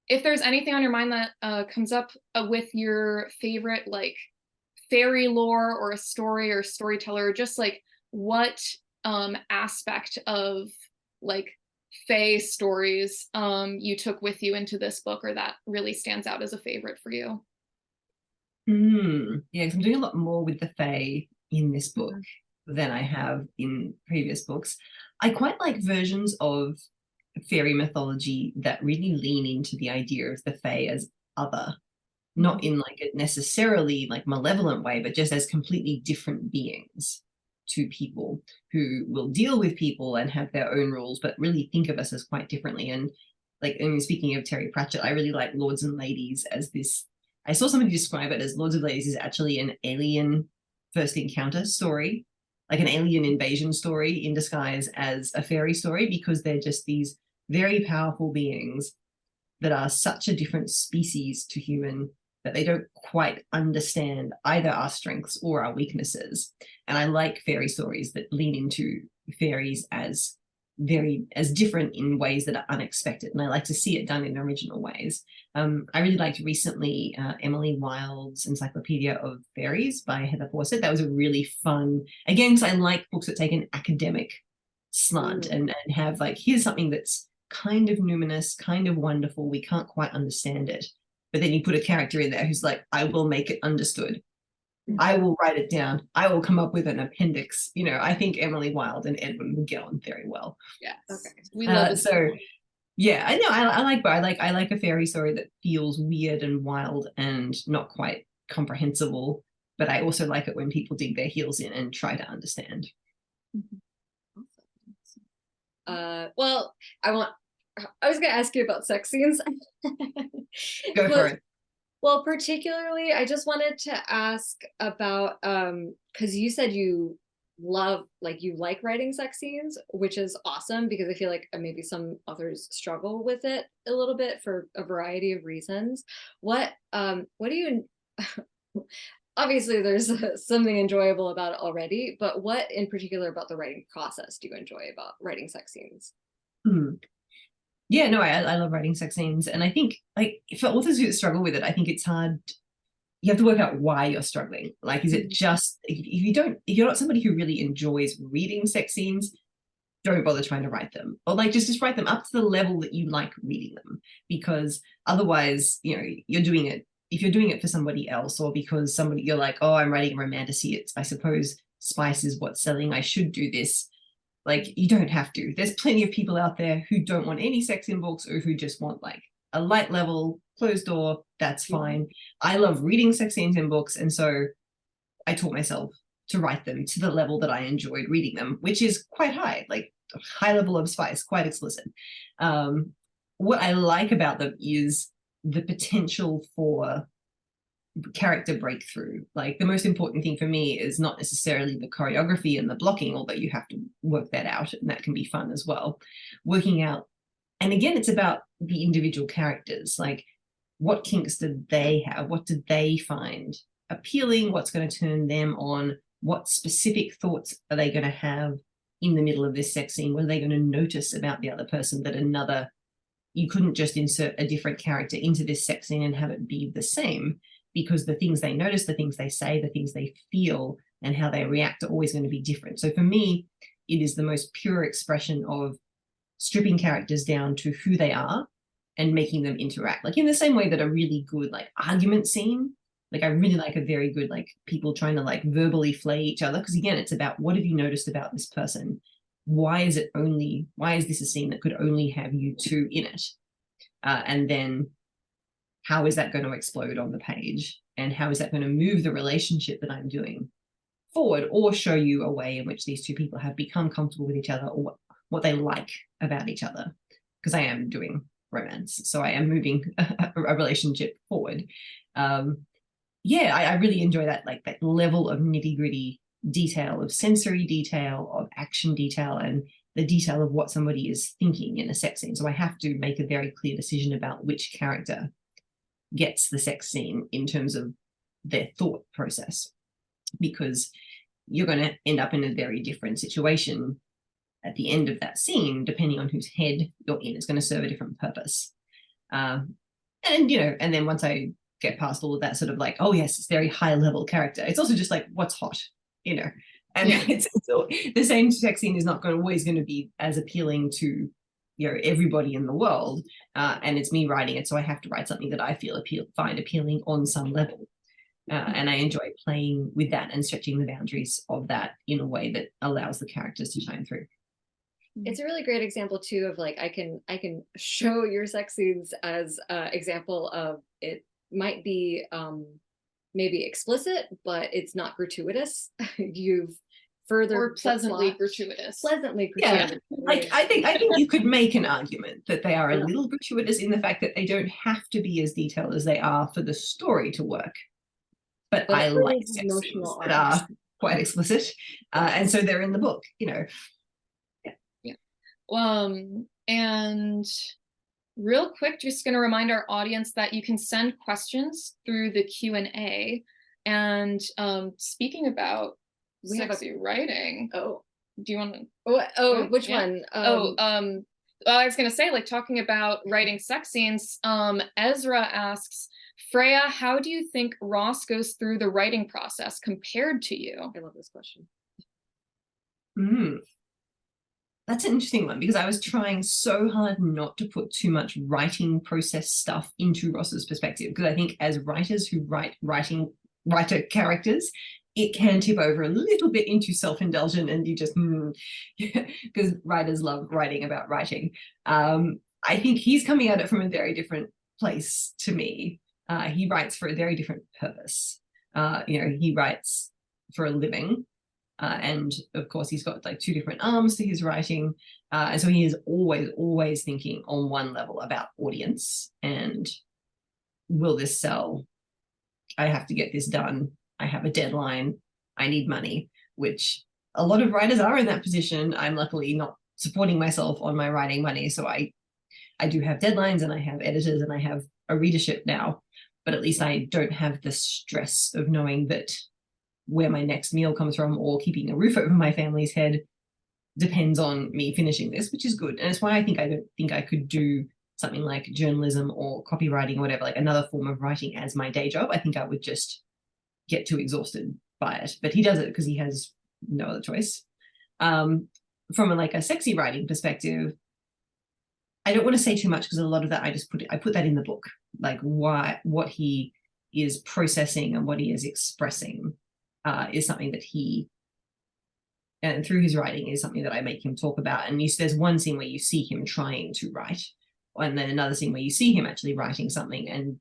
if there's anything on your mind that comes up with your favorite like fairy lore or a story or storyteller, just like what aspect of like fae stories you took with you into this book, or that really stands out as a favorite for you. Yeah, because I'm doing a lot more with the fae in this book than I have in previous books. I quite like versions of fairy mythology that really lean into the idea of the fae as other, not in like a necessarily like malevolent way, but just as completely different beings to people who will deal with people and have their own rules, but really think of us as quite differently. And like, I mean, speaking of Terry Pratchett, I really like Lords and Ladies as this. I saw somebody describe it as Lords and Ladies is actually an alien first encounter story, like an alien invasion story in disguise as a fairy story, because they're just these very powerful beings that are such a different species to human that they don't quite understand either our strengths or our weaknesses. And I like fairy stories that lean into fairies as different in ways that are unexpected, and I like to see it done in original ways. I really liked recently Emily Wilde's Encyclopedia of Fairies by Heather Fawcett. That was a really fun, again, because I like books that take an academic slant and have like, here's something that's kind of numinous, kind of wonderful, we can't quite understand it, but then you put a character in there who's like, I will make it understood. I will write it down. I will come up with an appendix. You know, I think Emily Wilde and Edwin would get on very well. Yes. Okay. We love it. So yeah, I know. I like I like a fairy story that feels weird and wild and not quite comprehensible. But I also like it when people dig their heels in and try to understand. Well, I was gonna ask you about sex scenes. Go for it. Well, particularly, I just wanted to ask about because you said you like writing sex scenes, which is awesome because I feel like maybe some authors struggle with it a little bit for a variety of reasons. What do you obviously there's something enjoyable about it already, but what in particular about the writing process do you enjoy about writing sex scenes? Yeah, no, I love writing sex scenes, and I think like for authors who struggle with it, I think it's hard. You have to work out why you're struggling. Like, is it just if you're not somebody who really enjoys reading sex scenes, don't bother trying to write them, or like just write them up to the level that you like reading them, because otherwise, you know, you're doing it. If you're doing it for somebody else, or because somebody you're like, oh, I'm writing a romantasy, it's I suppose spice is what's selling, I should do this. Like, you don't have to. There's plenty of people out there who don't want any sex in books, or who just want like a light level, closed door, that's fine. I love reading sex scenes in books, and so I taught myself to write them to the level that I enjoyed reading them, which is quite high, like high level of spice, quite explicit. What I like about them is the potential for character breakthrough. Like, the most important thing for me is not necessarily the choreography and the blocking, although you have to work that out, and that can be fun as well. Working out, and again, it's about the individual characters. Like, what kinks did they have? What did they find appealing? What's going to turn them on? What specific thoughts are they going to have in the middle of this sex scene? What are they going to notice about the other person that another, you couldn't just insert a different character into this sex scene and have it be the same, because the things they notice, the things they say, the things they feel, and how they react are always going to be different. So for me, it is the most pure expression of stripping characters down to who they are and making them interact. Like, in the same way that a really good like argument scene, like I really like a very good like people trying to like verbally flay each other, because again, it's about what have you noticed about this person? Why is this a scene that could only have you two in it? And then how is that going to explode on the page? And how is that going to move the relationship that I'm doing forward, or show you a way in which these two people have become comfortable with each other, or what they like about each other? Because I am doing romance, so I am moving a relationship forward. Yeah, I really enjoy that, like that level of nitty-gritty detail, of sensory detail, of action detail, and the detail of what somebody is thinking in a sex scene. So I have to make a very clear decision about which character gets the sex scene in terms of their thought process, because you're going to end up in a very different situation at the end of that scene, depending on whose head you're in. It's going to serve a different purpose. And, you know, and then once I get past all of that sort of like, oh yes, it's very high level character, it's also just like, what's hot, you know? And it's so, the same sex scene is not always going to be as appealing to, you know, everybody in the world, and it's me writing it, so I have to write something that I find appealing on some level, and I enjoy playing with that and stretching the boundaries of that in a way that allows the characters to shine through. It's a really great example too of like I can show your sex scenes as an example of it might be maybe explicit, but it's not gratuitous. You've further or pleasantly gratuitous. Yeah, like I think you could make an argument that they are a little gratuitous in the fact that they don't have to be as detailed as they are for the story to work. But I like sex scenes that are quite explicit, and so they're in the book, you know. And real quick, just going to remind our audience that you can send questions through the Q&A. And speaking about sexy writing, do you want to? Which one? Well, I was going to say, like, talking about writing sex scenes, Ezra asks, Freya, how do you think Ross goes through the writing process compared to you? I love this question. That's an interesting one, because I was trying so hard not to put too much writing process stuff into Ross's perspective, because I think as writers who writer characters, it can tip over a little bit into self-indulgent, and you just because writers love writing about writing. I think he's coming at it from a very different place to me. He writes for a very different purpose. He writes for a living. And of course, he's got like two different arms to his writing. And so he is always thinking on one level about audience and will this sell? I have to get this done. I have a deadline. I need money, which a lot of writers are in that position. I'm luckily not supporting myself on my writing money. So I do have deadlines, and I have editors, and I have a readership now, but at least I don't have the stress of knowing that where my next meal comes from or keeping a roof over my family's head depends on me finishing this, which is good. And it's why I don't think I could do something like journalism or copywriting or whatever, like another form of writing as my day job. I think I would just get too exhausted by it. But he does it because he has no other choice. From a sexy writing perspective, I don't want to say too much, because a lot of that I put that in the book, like what he is processing and what he is expressing is something that he, and through his writing, is something that I make him talk about. And there's one scene where you see him trying to write, and then another scene where you see him actually writing something, and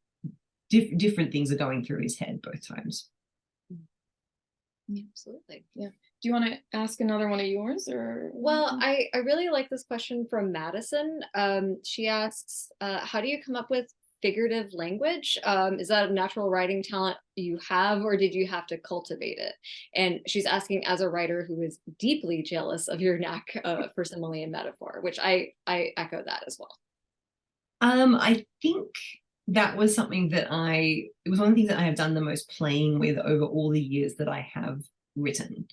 different things are going through his head both times. Absolutely. Yeah. Do you want to ask another one of yours, or? Well, I really like this question from Madison. She asks, how do you come up with figurative language? Is that a natural writing talent you have, or did you have to cultivate it? And she's asking as a writer who is deeply jealous of your knack for simile and metaphor, which I echo that as well. I think that was something that it was one of the things that I have done the most playing with over all the years that I have written.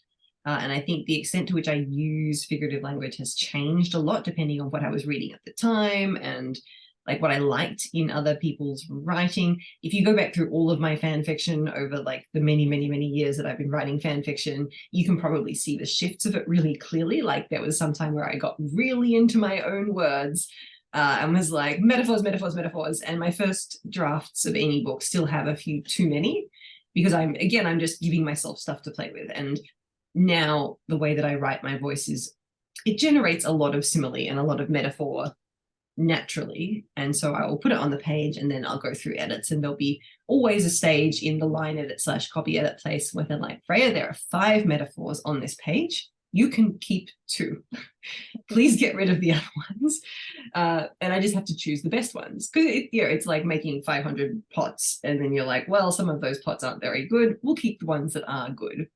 And I think the extent to which I use figurative language has changed a lot depending on what I was reading at the time and like what I liked in other people's writing. If you go back through all of my fan fiction over like the many years that I've been writing fan fiction, you can probably see the shifts of it really clearly. Like there was some time where I got really into my own words and was like metaphors. And my first drafts of any book still have a few too many, because I'm just giving myself stuff to play with. And now the way that I write my voice is, it generates a lot of simile and a lot of metaphor naturally, and so I will put it on the page, and then I'll go through edits, and there'll be always a stage in the line edit / copy edit place where they're like, Freya, there are 5 metaphors on this page, you can keep 2. Please get rid of the other ones. And I just have to choose the best ones, because it's like making 500 pots, and then you're like, well, some of those pots aren't very good, we'll keep the ones that are good.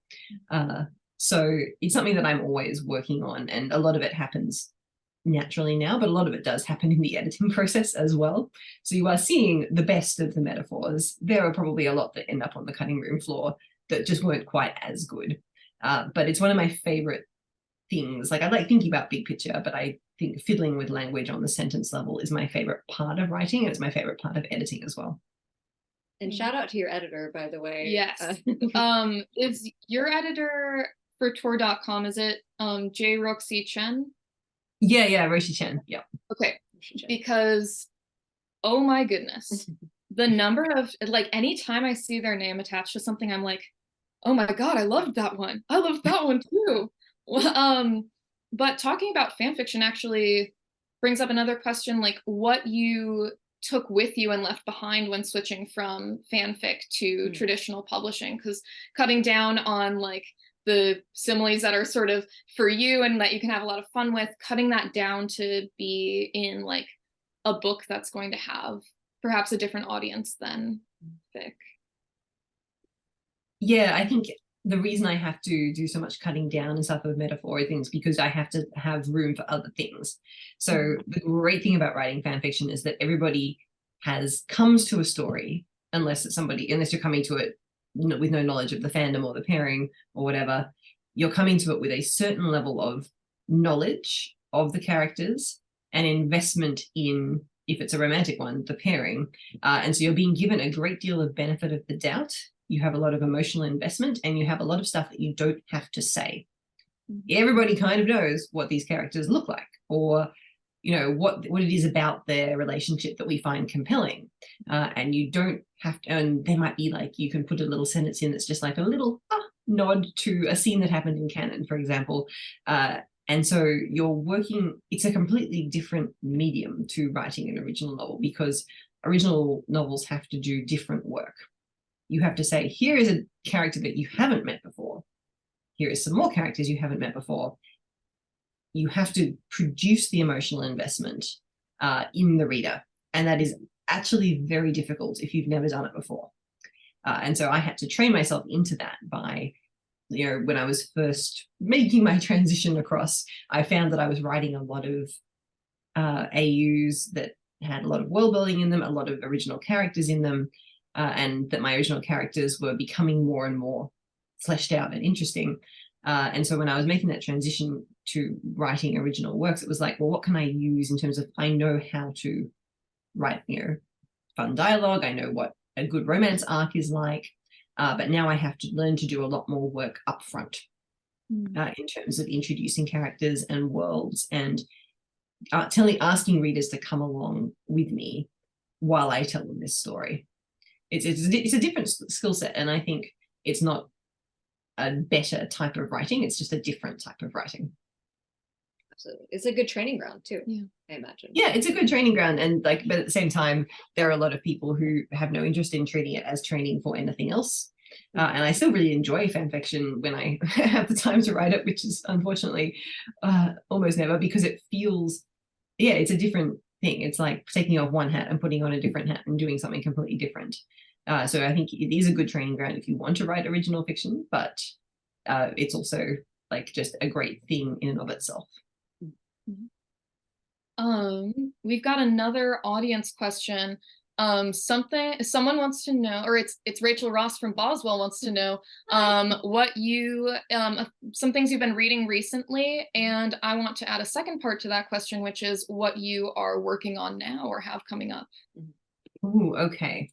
So it's something that I'm always working on, and a lot of it happens naturally now, but a lot of it does happen in the editing process as well. So you are seeing the best of the metaphors. There are probably a lot that end up on the cutting room floor that just weren't quite as good. But it's one of my favorite things. Like I like thinking about big picture, but I think fiddling with language on the sentence level is my favorite part of writing, and it's my favorite part of editing as well. And shout out to your editor, by the way. Yes. Is your editor for tour.com, is it J. Roxy Chen? Yeah, Roshi Chen. Yeah. Okay. Because oh my goodness, the number of, like, anytime I see their name attached to something, I'm like, oh my God, I loved that one. I loved that one too. Well, but talking about fan fiction actually brings up another question, like what you took with you and left behind when switching from fanfic to traditional publishing, because cutting down on like the similes that are sort of for you and that you can have a lot of fun with, cutting that down to be in like a book that's going to have perhaps a different audience than fic. Yeah, I think the reason I have to do so much cutting down and stuff of metaphor things because I have to have room for other things. So the great thing about writing fan fiction is that everybody comes to a story, unless you're coming to it with no knowledge of the fandom or the pairing or whatever, you're coming to it with a certain level of knowledge of the characters and investment in, if it's a romantic one, the pairing. And so you're being given a great deal of benefit of the doubt. You have a lot of emotional investment, and you have a lot of stuff that you don't have to say. everybody kind of knows what these characters look like, or what it is about their relationship that we find compelling. And you don't have to, and there might be like, you can put a little sentence in that's just like a little nod to a scene that happened in canon, for example. And so it's a completely different medium to writing an original novel, because original novels have to do different work. You have to say, here is a character that you haven't met before. Here is some more characters you haven't met before. You have to produce the emotional investment in the reader. And that is actually very difficult if you've never done it before. And so I had to train myself into that by, when I was first making my transition across, I found that I was writing a lot of AUs that had a lot of world building in them, a lot of original characters in them, and that my original characters were becoming more and more fleshed out and interesting. And so when I was making that transition to writing original works, it was like, well, what can I use in terms of, I know how to write, fun dialogue. I know what a good romance arc is like, but now I have to learn to do a lot more work up front in terms of introducing characters and worlds, and asking readers to come along with me while I tell them this story. It's a different skill set, and I think it's not a better type of writing, it's just a different type of writing. Absolutely. It's a good training ground too, I imagine. Yeah, it's a good training ground, and but at the same time, there are a lot of people who have no interest in treating it as training for anything else. And I still really enjoy fan fiction when I have the time to write it, which is unfortunately almost never, because it feels, it's a different thing. It's like taking off one hat and putting on a different hat and doing something completely different. So I think it is a good training ground if you want to write original fiction, but it's also like just a great thing in and of itself. We've got another audience question. Someone wants to know, or it's Rachel Ross from Boswell wants to know what you some things you've been reading recently, and I want to add a second part to that question, which is what you are working on now or have coming up. Ooh, okay.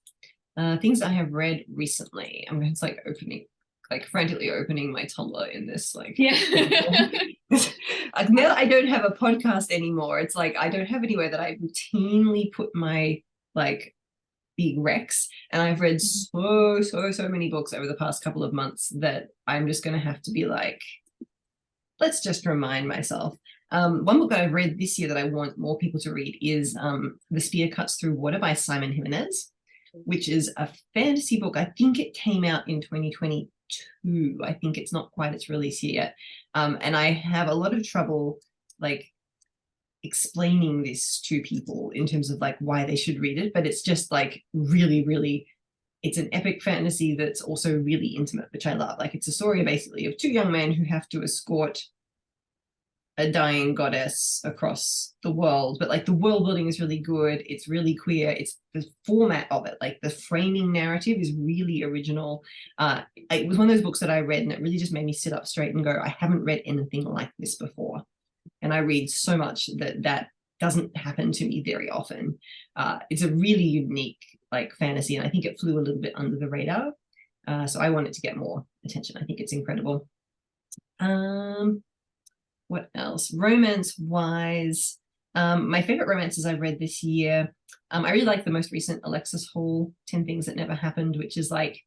Things I have read recently. I'm just like frantically opening my Tumblr in this like now I don't have a podcast anymore. It's like I don't have anywhere that I routinely put my like big recs, and I've read so many books over the past couple of months that I'm just going to have to be like, let's just remind myself. One book that I've read this year that I want more people to read is The Spear Cuts Through Water by Simon Jimenez, which is a fantasy book. I think it came out in 2022. I think it's not quite its release yet. And I have a lot of trouble like explaining this to people in terms of like why they should read it, but it's just like really, it's an epic fantasy that's also really intimate, which I love. Like it's a story basically of two young men who have to escort a dying goddess across the world, but like the world building is really good. It's really queer. It's the format of it, like the framing narrative is really original. It was one of those books that I read and it really just made me sit up straight and go, I haven't read anything like this before. And I read so much that doesn't happen to me very often. It's a really unique like fantasy, and I think it flew a little bit under the radar. So I want it to get more attention. I think it's incredible. What else? Romance-wise, my favorite romances I read this year, I really like the most recent Alexis Hall, 10 Things That Never Happened, which is like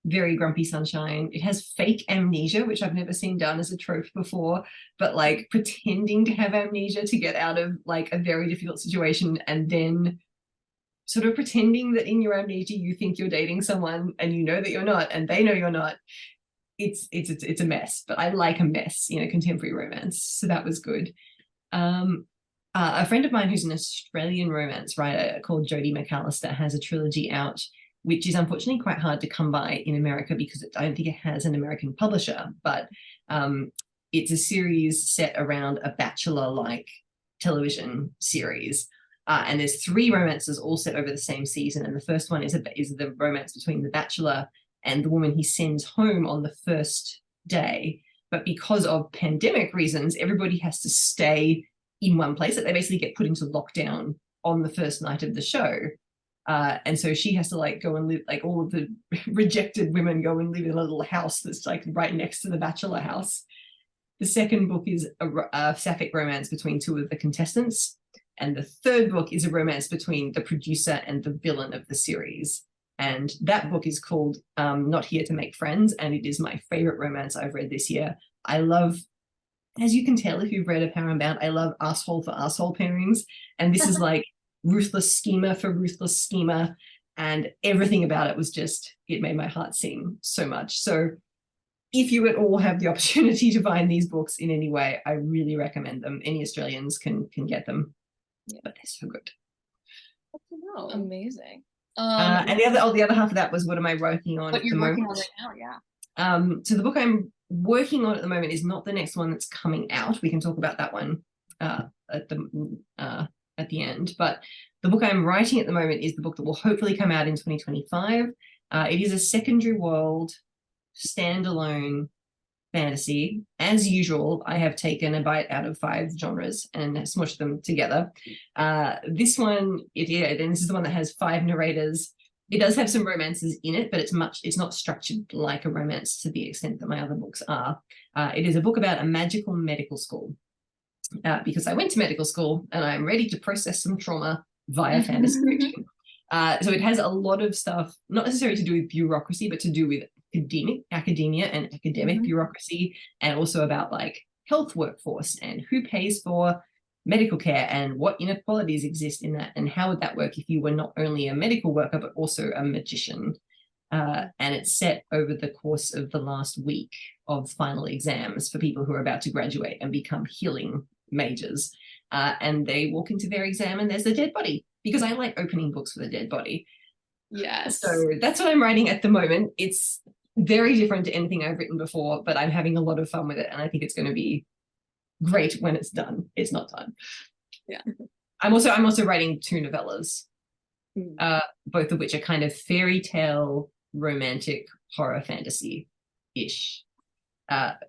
very grumpy sunshine. It has fake amnesia, which I've never seen done as a trope before, but like pretending to have amnesia to get out of like a very difficult situation, and then sort of pretending that in your amnesia you think you're dating someone and you know that you're not and they know you're not. It's a mess, but I like a mess, contemporary romance, so that was good. A friend of mine who's an Australian romance writer called Jodie McAllister has a trilogy out, which is unfortunately quite hard to come by in America because I don't think it has an American publisher, but it's a series set around a Bachelor-like television series. And there's 3 romances all set over the same season. And the first one is the romance between the Bachelor and the woman he sends home on the first day. But because of pandemic reasons, everybody has to stay in one place. That they basically get put into lockdown on the first night of the show. And so she has to like go and live, like all of the rejected women go and live in a little house that's like right next to the Bachelor house. The second book is a sapphic romance between two of the contestants. And the third book is a romance between the producer and the villain of the series. And that book is called Not Here to Make Friends, and it is my favorite romance I've read this year. I love, as you can tell if you've read A Power Unbound, I love asshole for asshole pairings. And this is like ruthless schemer for ruthless schemer. And everything about it was just, it made my heart sing so much. So if you at all have the opportunity to find these books in any way, I really recommend them. Any Australians can get them. Yeah, but they're so good. Amazing. And the other half of that was, what am I working on at the moment? What you're working on right now, yeah. So the book I'm working on at the moment is not the next one that's coming out. We can talk about that one at the end. But the book I'm writing at the moment is the book that will hopefully come out in 2025. It is a secondary world, standalone fantasy. As usual, I have taken a bite out of 5 genres and smushed them together. This one, and this is the one that has 5 narrators. It does have some romances in it, but it's not structured like a romance to the extent that my other books are. It is a book about a magical medical school. Because I went to medical school and I'm ready to process some trauma via fantasy fiction. So it has a lot of stuff, not necessarily to do with bureaucracy, but to do with academia and academic bureaucracy, and also about like health workforce and who pays for medical care and what inequalities exist in that, and how would that work if you were not only a medical worker but also a magician. And it's set over the course of the last week of final exams for people who are about to graduate and become healing mages. And they walk into their exam and there's a dead body, because I like opening books with a dead body. Yes. So that's what I'm writing at the moment. It's very different to anything I've written before, but I'm having a lot of fun with it, and I think it's going to be great when it's done. It's not done. Yeah. I'm also writing 2 novellas, both of which are kind of fairy tale, romantic, horror fantasy-ish.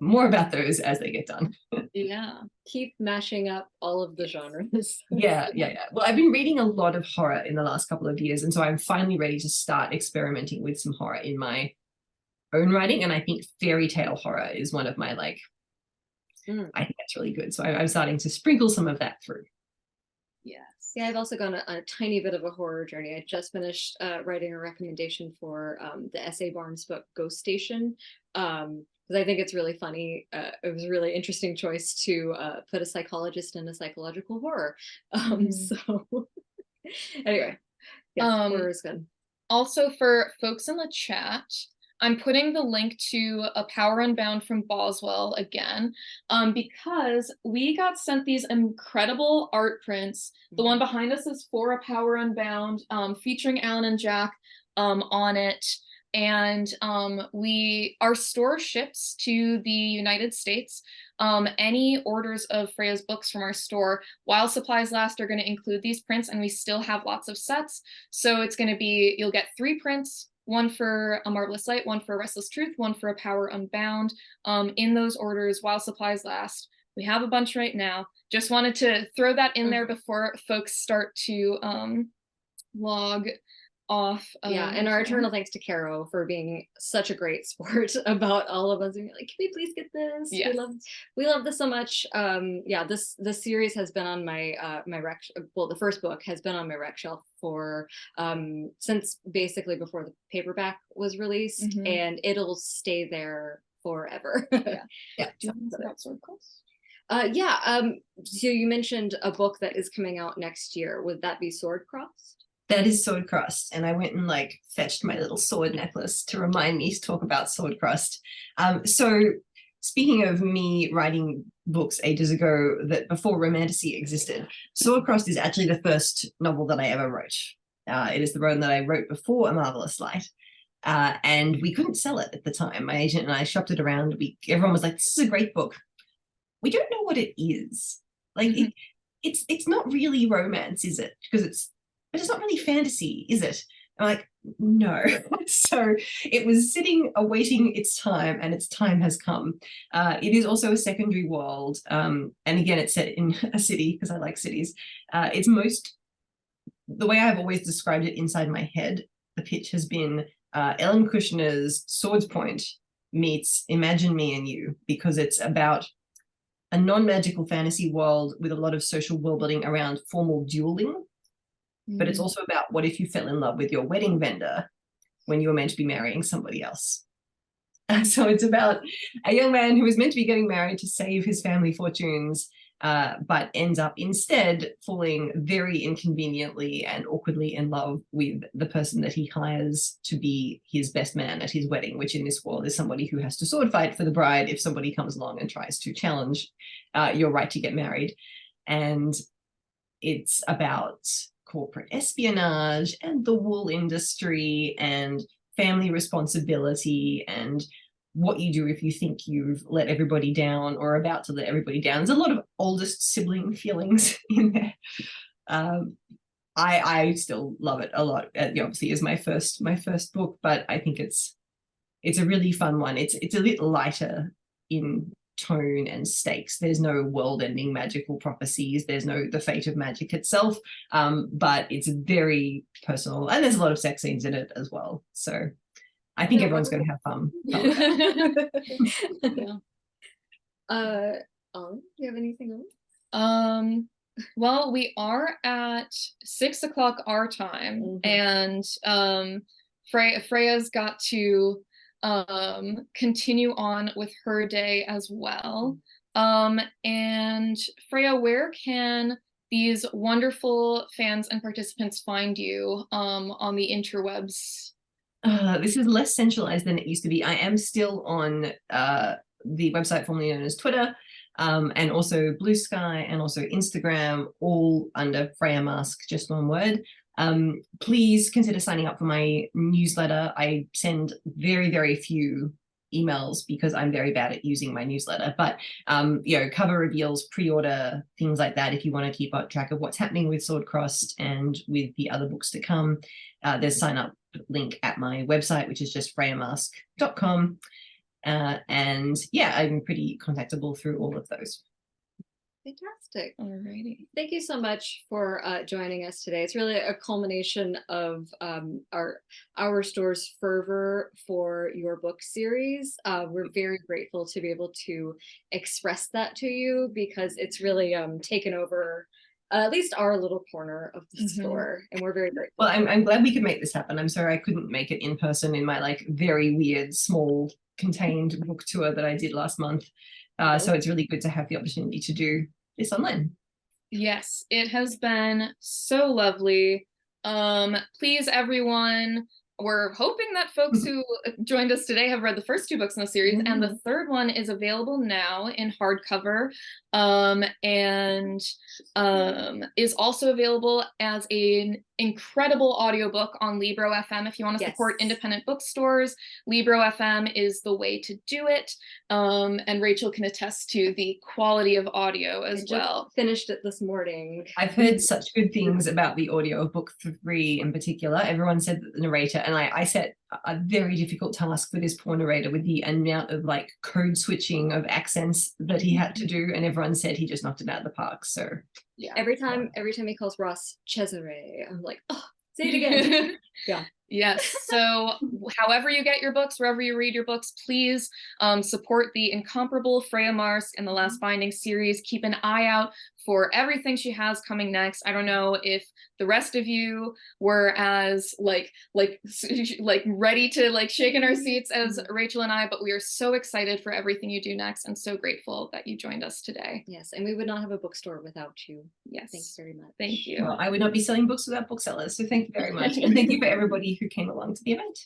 More about those as they get done. Yeah. Keep mashing up all of the genres. Yeah. Well, I've been reading a lot of horror in the last couple of years, and so I'm finally ready to start experimenting with some horror in my own writing, and I think fairy tale horror is one of my I think that's really good. So I'm starting to sprinkle some of that through. Yes. Yeah, I've also gone on a tiny bit of a horror journey. I just finished writing a recommendation for the S.A. Barnes book Ghost Station, because I think it's really funny. It was a really interesting choice to put a psychologist in a psychological horror. So anyway, yeah, horror is good. Also, for folks in the chat, I'm putting the link to A Power Unbound from Boswell again, because we got sent these incredible art prints. The one behind us is For A Power Unbound, featuring Alan and Jack on it. And our store ships to the United States. Any orders of Freya's books from our store, while supplies last, are going to include these prints, and we still have lots of sets. So it's going to be, you'll get 3 prints, one for A Marvelous Light, one for A Restless Truth, one for A Power Unbound, in those orders while supplies last. We have a bunch right now. Just wanted to throw that in there before folks start to log off. Yeah, and our eternal thanks to Caro for being such a great sport about all of us being like, can we please get this? Yes. We love this so much. Yeah, this series has been on my my rec, well, the first book has been on my rec shelf for since basically before the paperback was released, and it'll stay there forever. Yeah. Do you want to about Sword Crossed? Yeah. So you mentioned a book that is coming out next year. Would that be Sword Crossed? That is Sword Crossed, and I went and fetched my little sword necklace to remind me to talk about Sword Crossed. So speaking of me writing books ages ago that before romantasy existed, Sword Crossed is actually the first novel that I ever wrote. It is the one that I wrote before A Marvelous Light. And we couldn't sell it at the time. My agent and I shopped it around. Everyone was like, this is a great book. We don't know what it is. It's not really romance, is it? But it's not really fantasy, is it? I'm like, no. So it was sitting awaiting its time, and its time has come. It is also a secondary world. And again, it's set in a city because I like cities. The way I've always described it inside my head, the pitch has been Ellen Kushner's Swords Point meets Imagine Me and You, because it's about a non-magical fantasy world with a lot of social world building around formal dueling. But it's also about what if you fell in love with your wedding vendor when you were meant to be marrying somebody else. And so it's about a young man who was meant to be getting married to save his family fortunes, but ends up instead falling very inconveniently and awkwardly in love with the person that he hires to be his best man at his wedding, which in this world is somebody who has to sword fight for the bride if somebody comes along and tries to challenge your right to get married. And it's about corporate espionage and the wool industry and family responsibility and what you do if you think you've let everybody down or about to let everybody down. There's a lot of oldest sibling feelings in there. I still love it a lot. Obviously, is my first book, but I think it's a really fun one. It's a little lighter in tone and stakes. There's no world-ending magical prophecies. There's no the fate of magic itself, but it's very personal, and there's a lot of sex scenes in it as well. So I think everyone's going to have fun. Do you have anything else? Well, we are at 6 o'clock our time, and Freya's got to continue on with her day as well. And Freya, where can these wonderful fans and participants find you on the interwebs? This is less centralized than it used to be. I am still on the website formerly known as Twitter, and also Blue Sky, and also Instagram, all under Freya Marske, just one word. Please consider signing up for my newsletter. I send very, very few emails because I'm very bad at using my newsletter, but cover reveals, pre-order, things like that. If you want to keep track of what's happening with Swordcrossed and with the other books to come, there's a sign up link at my website, which is just freyamarske.com. And yeah, I'm pretty contactable through all of those. Fantastic. Alrighty. Thank you so much for joining us today. It's really a culmination of our store's fervor for your book series. We're very grateful to be able to express that to you, because it's really taken over at least our little corner of the store, and we're very grateful. Well, I'm glad we could make this happen. I'm sorry I couldn't make it in person in my very weird, small, contained book tour that I did last month. So it's really good to have the opportunity to do this online. Yes, it has been so lovely. Please, everyone, we're hoping that folks who joined us today have read the first 2 books in the series, and the third one is available now in hardcover, and is also available as an incredible audiobook on Libro FM. If you want to support independent bookstores, Libro FM is the way to do it. And Rachel can attest to the quality of audio as well. Just finished it this morning. I've heard such good things about the audio of book 3 in particular. Everyone said that the narrator, and I set a very difficult task for this poor narrator with the amount of code switching of accents that he had to do, and everyone said he just knocked it out of the park. So yeah, every time he calls Ross Cesare, I'm like, oh, say it again. Yeah. Yes. So however you get your books, wherever you read your books, please support the incomparable Freya Marske and the Last Binding series. Keep an eye out for everything she has coming next. I don't know if the rest of you were as ready to shake in our seats as Rachel and I, but we are so excited for everything you do next, and so grateful that you joined us today. Yes, and we would not have a bookstore without you. Yes. Thanks very much. Thank you. Well, I would not be selling books without booksellers, so thank you very much. And thank you for everybody who came along to the event.